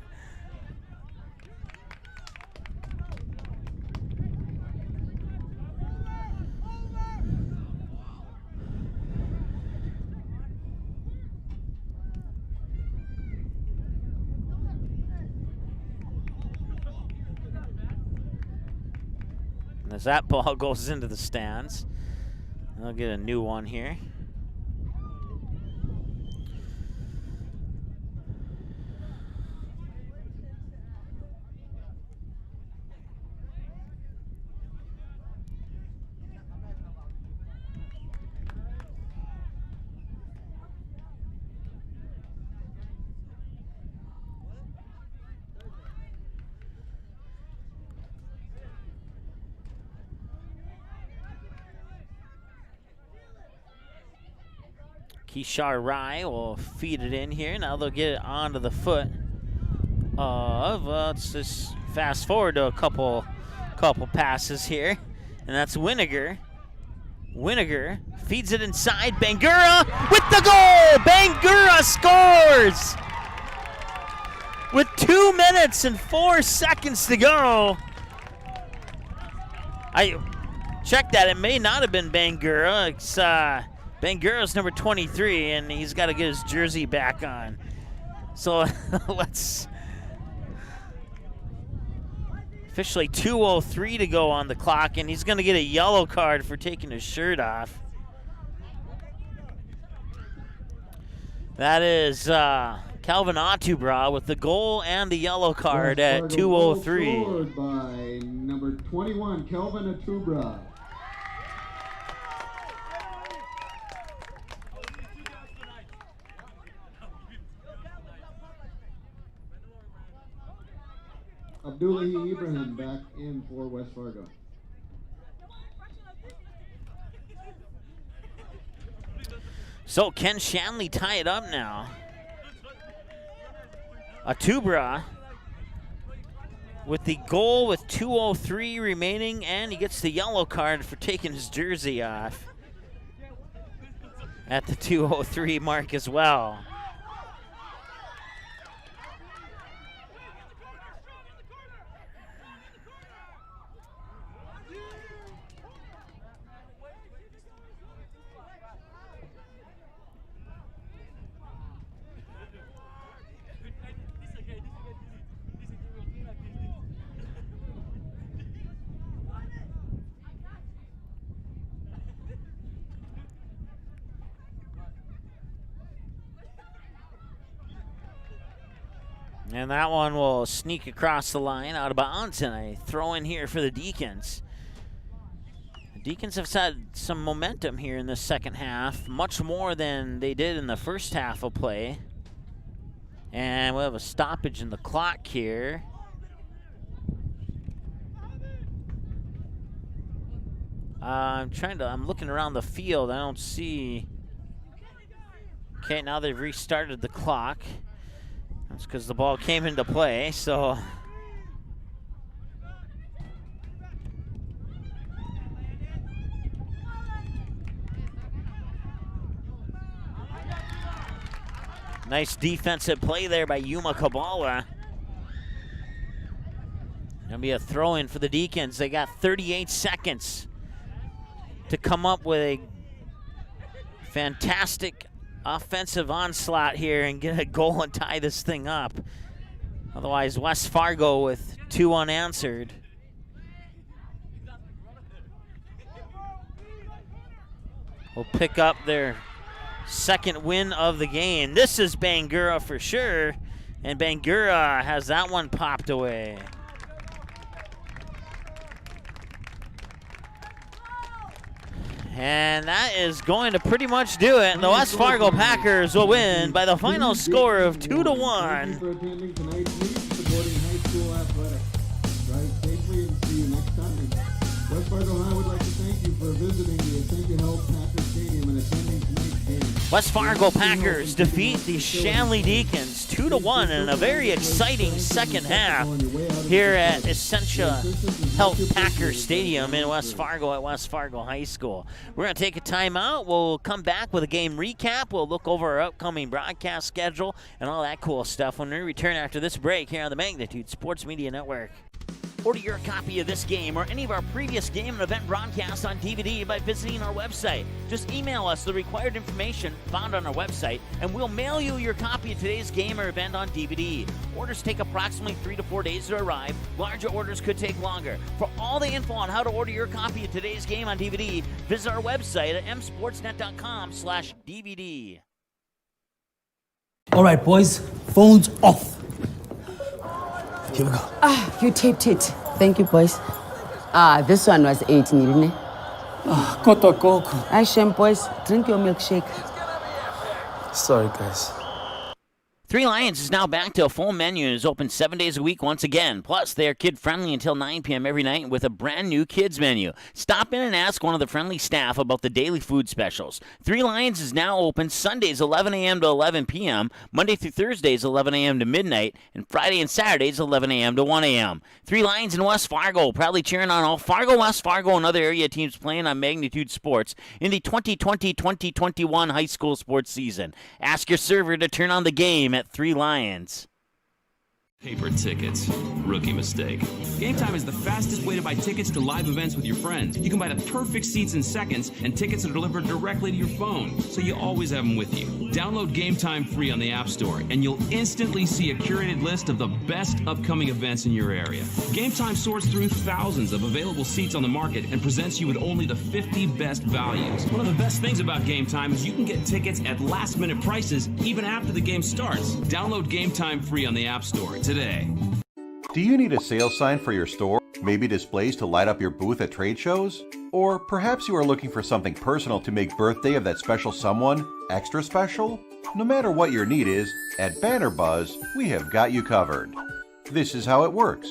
As that ball goes into the stands, they'll get a new one here. Kishar Rai will feed it in here. Now they'll get it onto the foot of, let's just fast forward to a couple passes here. And that's Winiger. Winiger feeds it inside. Bangura with the goal! Bangura scores! With 2 minutes and 4 seconds to go. I checked that. It may not have been Bangura. It's Bangura's number 23, and he's got to get his jersey back on. So let's officially 2:03 to go on the clock, and he's going to get a yellow card for taking his shirt off. That is Calvin Atubra with the goal and the yellow card at 2:03. Scored by number 21, Calvin Atubra. Abdullahi Ibrahim back in for West Fargo. So can Shanley tie it up now? Atubra with the goal with 2:03 remaining, and he gets the yellow card for taking his jersey off at the 2:03 mark as well. And that one will sneak across the line out of bounds, and a throw in here for the Deacons. The Deacons have had some momentum here in the second half, much more than they did in the first half of play. And we'll have a stoppage in the clock here. I'm looking around the field. I don't see. Okay, now they've restarted the clock. That's because the ball came into play, so. Nice defensive play there by Yuma Kabala. Gonna be a throw-in for the Deacons. They got 38 seconds to come up with a fantastic offensive onslaught here and get a goal and tie this thing up. Otherwise, West Fargo with 2 unanswered. Will pick up their second win of the game. This is Bangura for sure, and Bangura has that one popped away. And that is going to pretty much do it. The West Fargo Packers will win by the final score of 2-1. Thank you for attending tonight's meet, supporting high school athletics. Drive safely and see you next time. West Fargo High would like to thank you for visiting the Essentia Health Packer Stadium and attending tonight's game. West Fargo Packers defeat the Shanley Deacons 2-1 in a very exciting second half here at Essentia Health Packer Stadium in West Fargo at West Fargo High School. We're going to take a timeout. We'll come back with a game recap. We'll look over our upcoming broadcast schedule and all that cool stuff when we return after this break here on the Magnitude Sports Media Network. Order your copy of this game or any of our previous game and event broadcasts on DVD by visiting our website. Just email us the required information found on our website, and we'll mail you your copy of today's game or event on DVD. Orders take approximately 3 to 4 days to arrive. Larger orders could take longer. For all the info on how to order your copy of today's game on DVD, visit our website at msportsnet.com/DVD. All right, boys, phones off. Here we go. You taped it. Thank you, boys. This one was 18, didn't it? Koto Koko. Shame, boys. Drink your milkshake. Sorry, guys. Three Lions is now back to a full menu and is open 7 days a week once again. Plus, they are kid-friendly until 9 p.m. every night with a brand new kids menu. Stop in and ask one of the friendly staff about the daily food specials. Three Lions is now open Sundays 11 a.m. to 11 p.m., Monday through Thursdays 11 a.m. to midnight, and Friday and Saturdays 11 a.m. to 1 a.m. Three Lions in West Fargo, proudly cheering on all Fargo, West Fargo, and other area teams playing on Magnitude Sports in the 2020-2021 high school sports season. Ask your server to turn on the game at Three Lions. Paper tickets. Rookie mistake. Game Time is the fastest way to buy tickets to live events with your friends. You can buy the perfect seats in seconds, and tickets are delivered directly to your phone, so you always have them with you. Download Game Time free on the App Store, and you'll instantly see a curated list of the best upcoming events in your area. Game Time sorts through thousands of available seats on the market and presents you with only the 50 best values. One of the best things about Game Time is you can get tickets at last-minute prices even after the game starts. Download Game Time free on the App Store today. Do you need a sales sign for your store? Maybe displays to light up your booth at trade shows? Or perhaps you are looking for something personal to make birthday of that special someone extra special? No matter what your need is, at Banner Buzz, we have got you covered. This is how it works.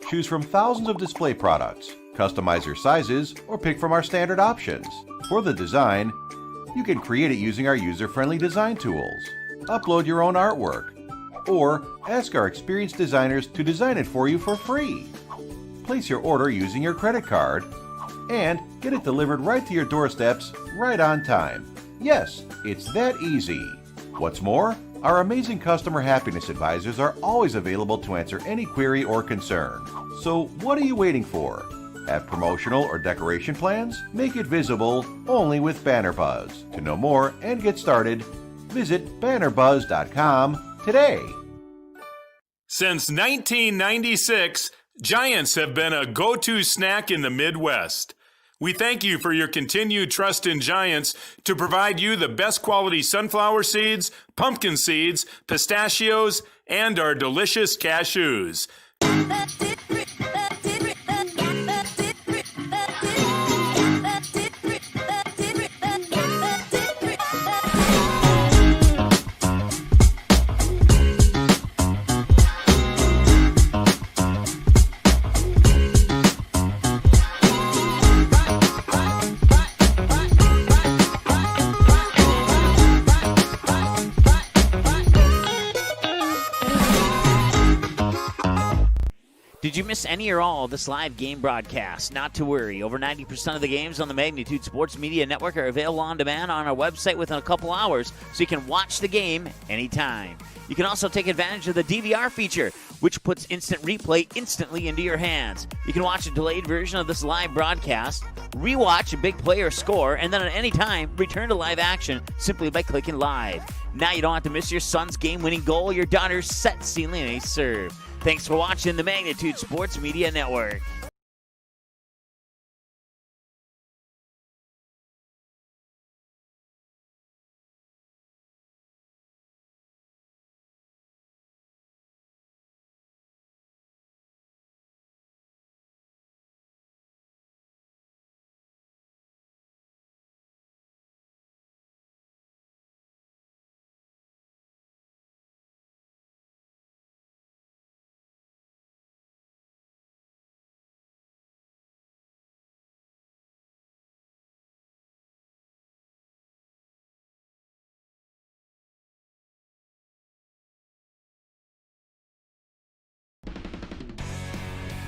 Choose from thousands of display products, customize your sizes, or pick from our standard options. For the design, You can create it using our user-friendly design tools, upload your own artwork, or ask our experienced designers to design it for you for free. Place your order using your credit card and get it delivered right to your doorsteps right on time. Yes, it's that easy. What's more, our amazing customer happiness advisors are always available to answer any query or concern. So what are you waiting for? Have promotional or decoration plans? Make it visible only with BannerBuzz. To know more and get started, visit bannerbuzz.com today. Since 1996, Giants have been a go-to snack in the Midwest. We thank you for your continued trust in Giants to provide you the best quality sunflower seeds, pumpkin seeds, pistachios, and our delicious cashews. Did you miss any or all of this live game broadcast? Not to worry. Over 90% of the games on the Magnitude Sports Media Network are available on demand on our website within a couple hours, so you can watch the game anytime. You can also take advantage of the DVR feature, which puts instant replay instantly into your hands. You can watch a delayed version of this live broadcast, rewatch a big play or score, and then at any time, return to live action simply by clicking live. Now you don't have to miss your son's game-winning goal or your daughter's set-sealing ace serve. Thanks for watching the Magnitude Sports Media Network.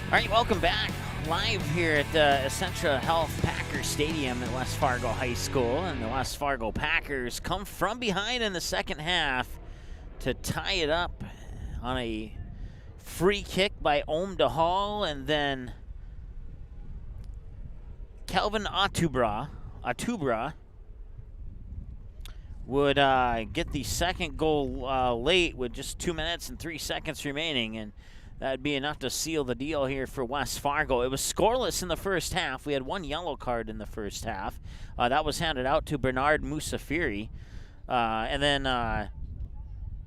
All right, welcome back. Live here at Essentia Health Packers Stadium at West Fargo High School. And the West Fargo Packers come from behind in the second half to tie it up on a free kick by Ohm DeHall. And then Kelvin Atubra would get the second goal late with just 2 minutes and 3 seconds remaining. And that'd be enough to seal the deal here for West Fargo. It was scoreless in the first half. We had one yellow card in the first half. That was handed out to Bernard Musafiri. And then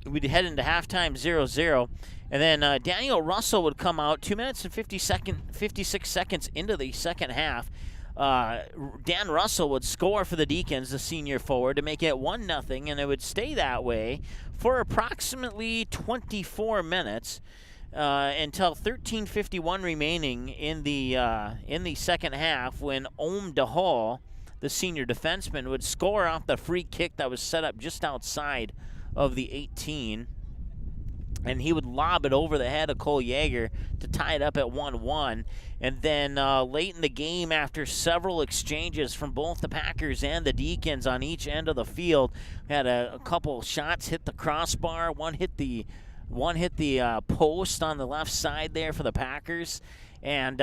we'd head into halftime 0-0. And then Daniel Russell would come out 2 minutes and 56 seconds into the second half. Dan Russell would score for the Deacons, the senior forward, to make it 1-0, and it would stay that way for approximately 24 minutes. Until 13:51 remaining in the second half, when Ohm DeHall, the senior defenseman, would score off the free kick that was set up just outside of the 18, and he would lob it over the head of Cole Yeager to tie it up at 1-1. And then late in the game, after several exchanges from both the Packers and the Deacons on each end of the field, we had a couple shots hit the crossbar. One hit the post on the left side there for the Packers, and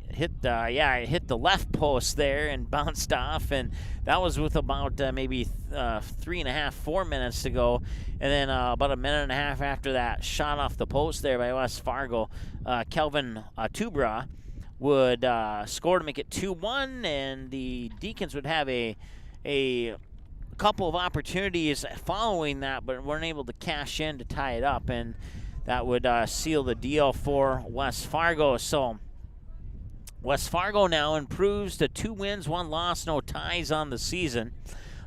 hit the left post there and bounced off, and that was with about maybe 3.5, 4 minutes to go. And then about a minute and a half after that shot off the post there by West Fargo, Kelvin Atubra would score to make it 2-1, and the Deacons would have a couple of opportunities following that, but weren't able to cash in to tie it up, and that would seal the deal for West Fargo. So West Fargo now improves to 2 wins, 1 loss, no ties on the season.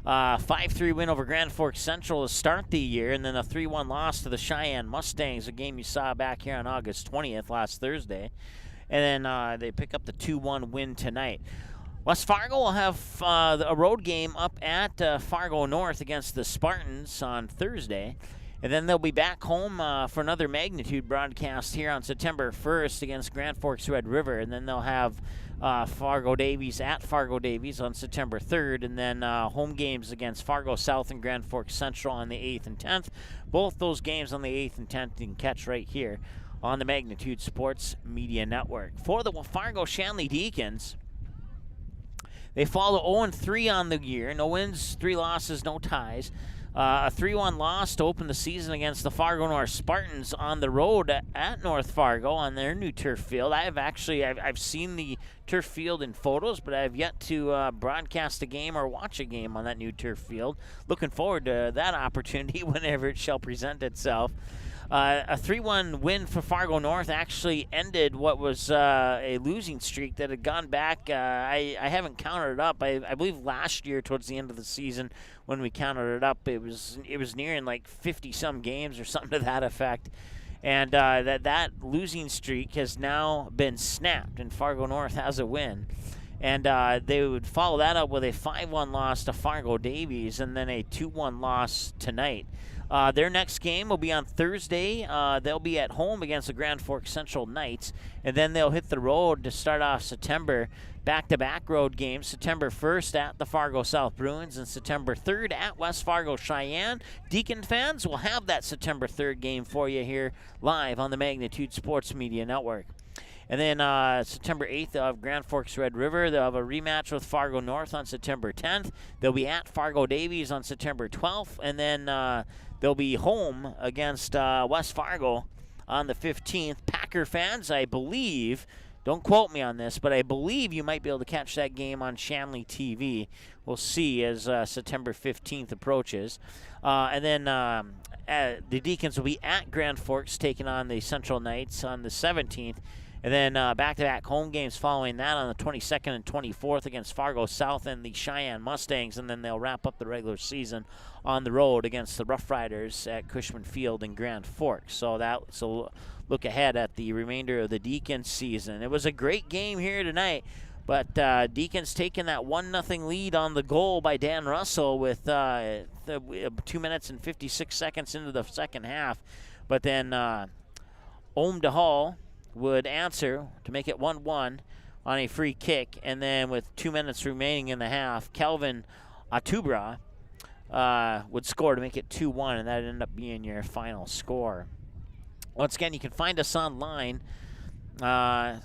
5-3 win over Grand Forks Central to start the year, and then a 3-1 loss to the Cheyenne Mustangs, a game you saw back here on August 20th last Thursday. And then they pick up the 2-1 win tonight. West Fargo will have a road game up at Fargo North against the Spartans on Thursday. And then they'll be back home for another magnitude broadcast here on September 1st against Grand Forks Red River. And then they'll have Fargo Davies at Fargo Davies on September 3rd. And then home games against Fargo South and Grand Forks Central on the 8th and 10th. Both those games on the 8th and 10th you can catch right here on the Magnitude Sports Media Network. For the Fargo Shanley Deacons, they fall to 0-3 on the year. No wins, 3 losses, no ties. A 3-1 loss to open the season against the Fargo North Spartans on the road at North Fargo on their new turf field. I've seen the turf field in photos, but I have yet to broadcast a game or watch a game on that new turf field. Looking forward to that opportunity whenever it shall present itself. A 3-1 win for Fargo North actually ended what was a losing streak that had gone back. I haven't counted it up. I believe last year towards the end of the season when we counted it up, it was nearing like 50-some games or something to that effect. And that losing streak has now been snapped, and Fargo North has a win. And they would follow that up with a 5-1 loss to Fargo Davies and then a 2-1 loss tonight. Their next game will be on Thursday. They'll be at home against the Grand Forks Central Knights, and then they'll hit the road to start off September. Back-to-back road games, September 1st at the Fargo South Bruins and September 3rd at West Fargo Cheyenne. Deacon fans will have that September 3rd game for you here live on the Magnitude Sports Media Network. And then September 8th, they'll have Grand Forks Red River. They'll have a rematch with Fargo North on September 10th. They'll be at Fargo Davies on September 12th. And then they'll be home against West Fargo on the 15th. Packer fans, I believe, don't quote me on this, but I believe you might be able to catch that game on Shanley TV. We'll see as September 15th approaches. And then the Deacons will be at Grand Forks taking on the Central Knights on the 17th. And then back-to-back home games following that on the 22nd and 24th against Fargo South and the Cheyenne Mustangs. And then they'll wrap up the regular season on the road against the Rough Riders at Cushman Field in Grand Forks. So look ahead at the remainder of the Deacons season. It was a great game here tonight, but Deacons taking that 1-0 lead on the goal by Dan Russell with 2 minutes and 56 seconds into the second half. But then Ohm DeHall would answer to make it 1-1 on a free kick. And then with 2 minutes remaining in the half, Calvin Atubra would score to make it 2-1, and that ended up being your final score. Once again, you can find us online. I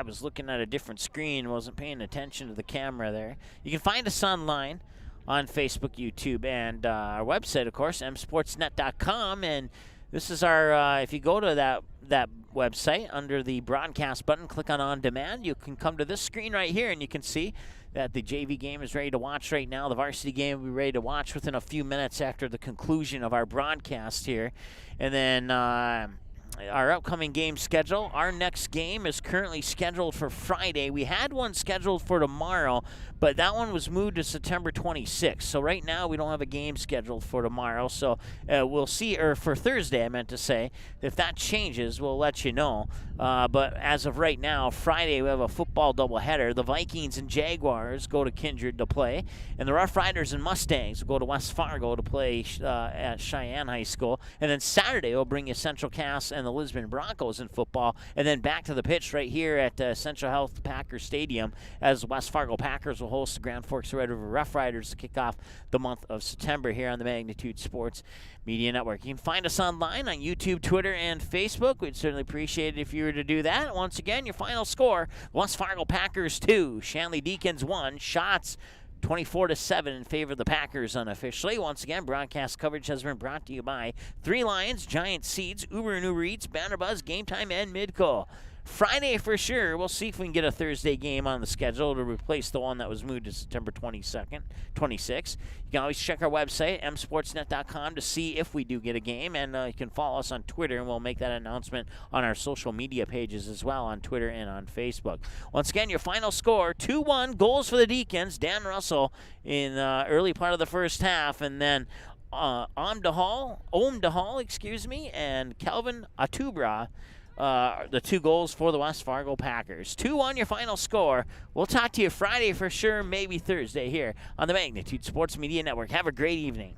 was looking at a different screen, wasn't paying attention to the camera there. You can find us online on Facebook, YouTube, and our website, of course, msportsnet.com. And this is our, if you go to that website, under the broadcast button, click on demand, you can come to this screen right here, and you can see that the JV game is ready to watch right now. The varsity game will be ready to watch within a few minutes after the conclusion of our broadcast here. And then our upcoming game schedule. Our next game is currently scheduled for Friday. We had one scheduled for tomorrow, but that one was moved to September 26th. So right now we don't have a game scheduled for tomorrow. So we'll see, or for Thursday I meant to say. If that changes, we'll let you know. But as of right now, Friday we have a football doubleheader. The Vikings and Jaguars go to Kindred to play, and the Rough Riders and Mustangs will go to West Fargo to play at Cheyenne High School. And then Saturday we'll bring you Central Cass and the Lisbon Broncos in football, and then back to the pitch right here at Central Health Packer Stadium as West Fargo Packers will host the Grand Forks Red River Rough Riders to kick off the month of September here on the Magnitude Sports Media Network. You can find us online on YouTube, Twitter, and Facebook. We'd certainly appreciate it if you were to do that. Once again, your final score, West Fargo Packers 2, Shanley Deacons 1, shots 24-7 in favor of the Packers unofficially. Once again, broadcast coverage has been brought to you by Three Lions, Giant Seeds, Uber and Uber Eats, Banner Buzz, Game Time, and Midco. Friday for sure. We'll see if we can get a Thursday game on the schedule to replace the one that was moved to September 26th. You can always check our website, msportsnet.com, to see if we do get a game, and you can follow us on Twitter, and we'll make that announcement on our social media pages as well, on Twitter and on Facebook. Once again, your final score, 2-1, goals for the Deacons, Dan Russell in the early part of the first half, and then Ohm DeHall, and Calvin Atubra the 2 goals for the West Fargo Packers. 2-1 your final score. We'll talk to you Friday for sure, maybe Thursday here on the Magnitude Sports Media Network. Have a great evening.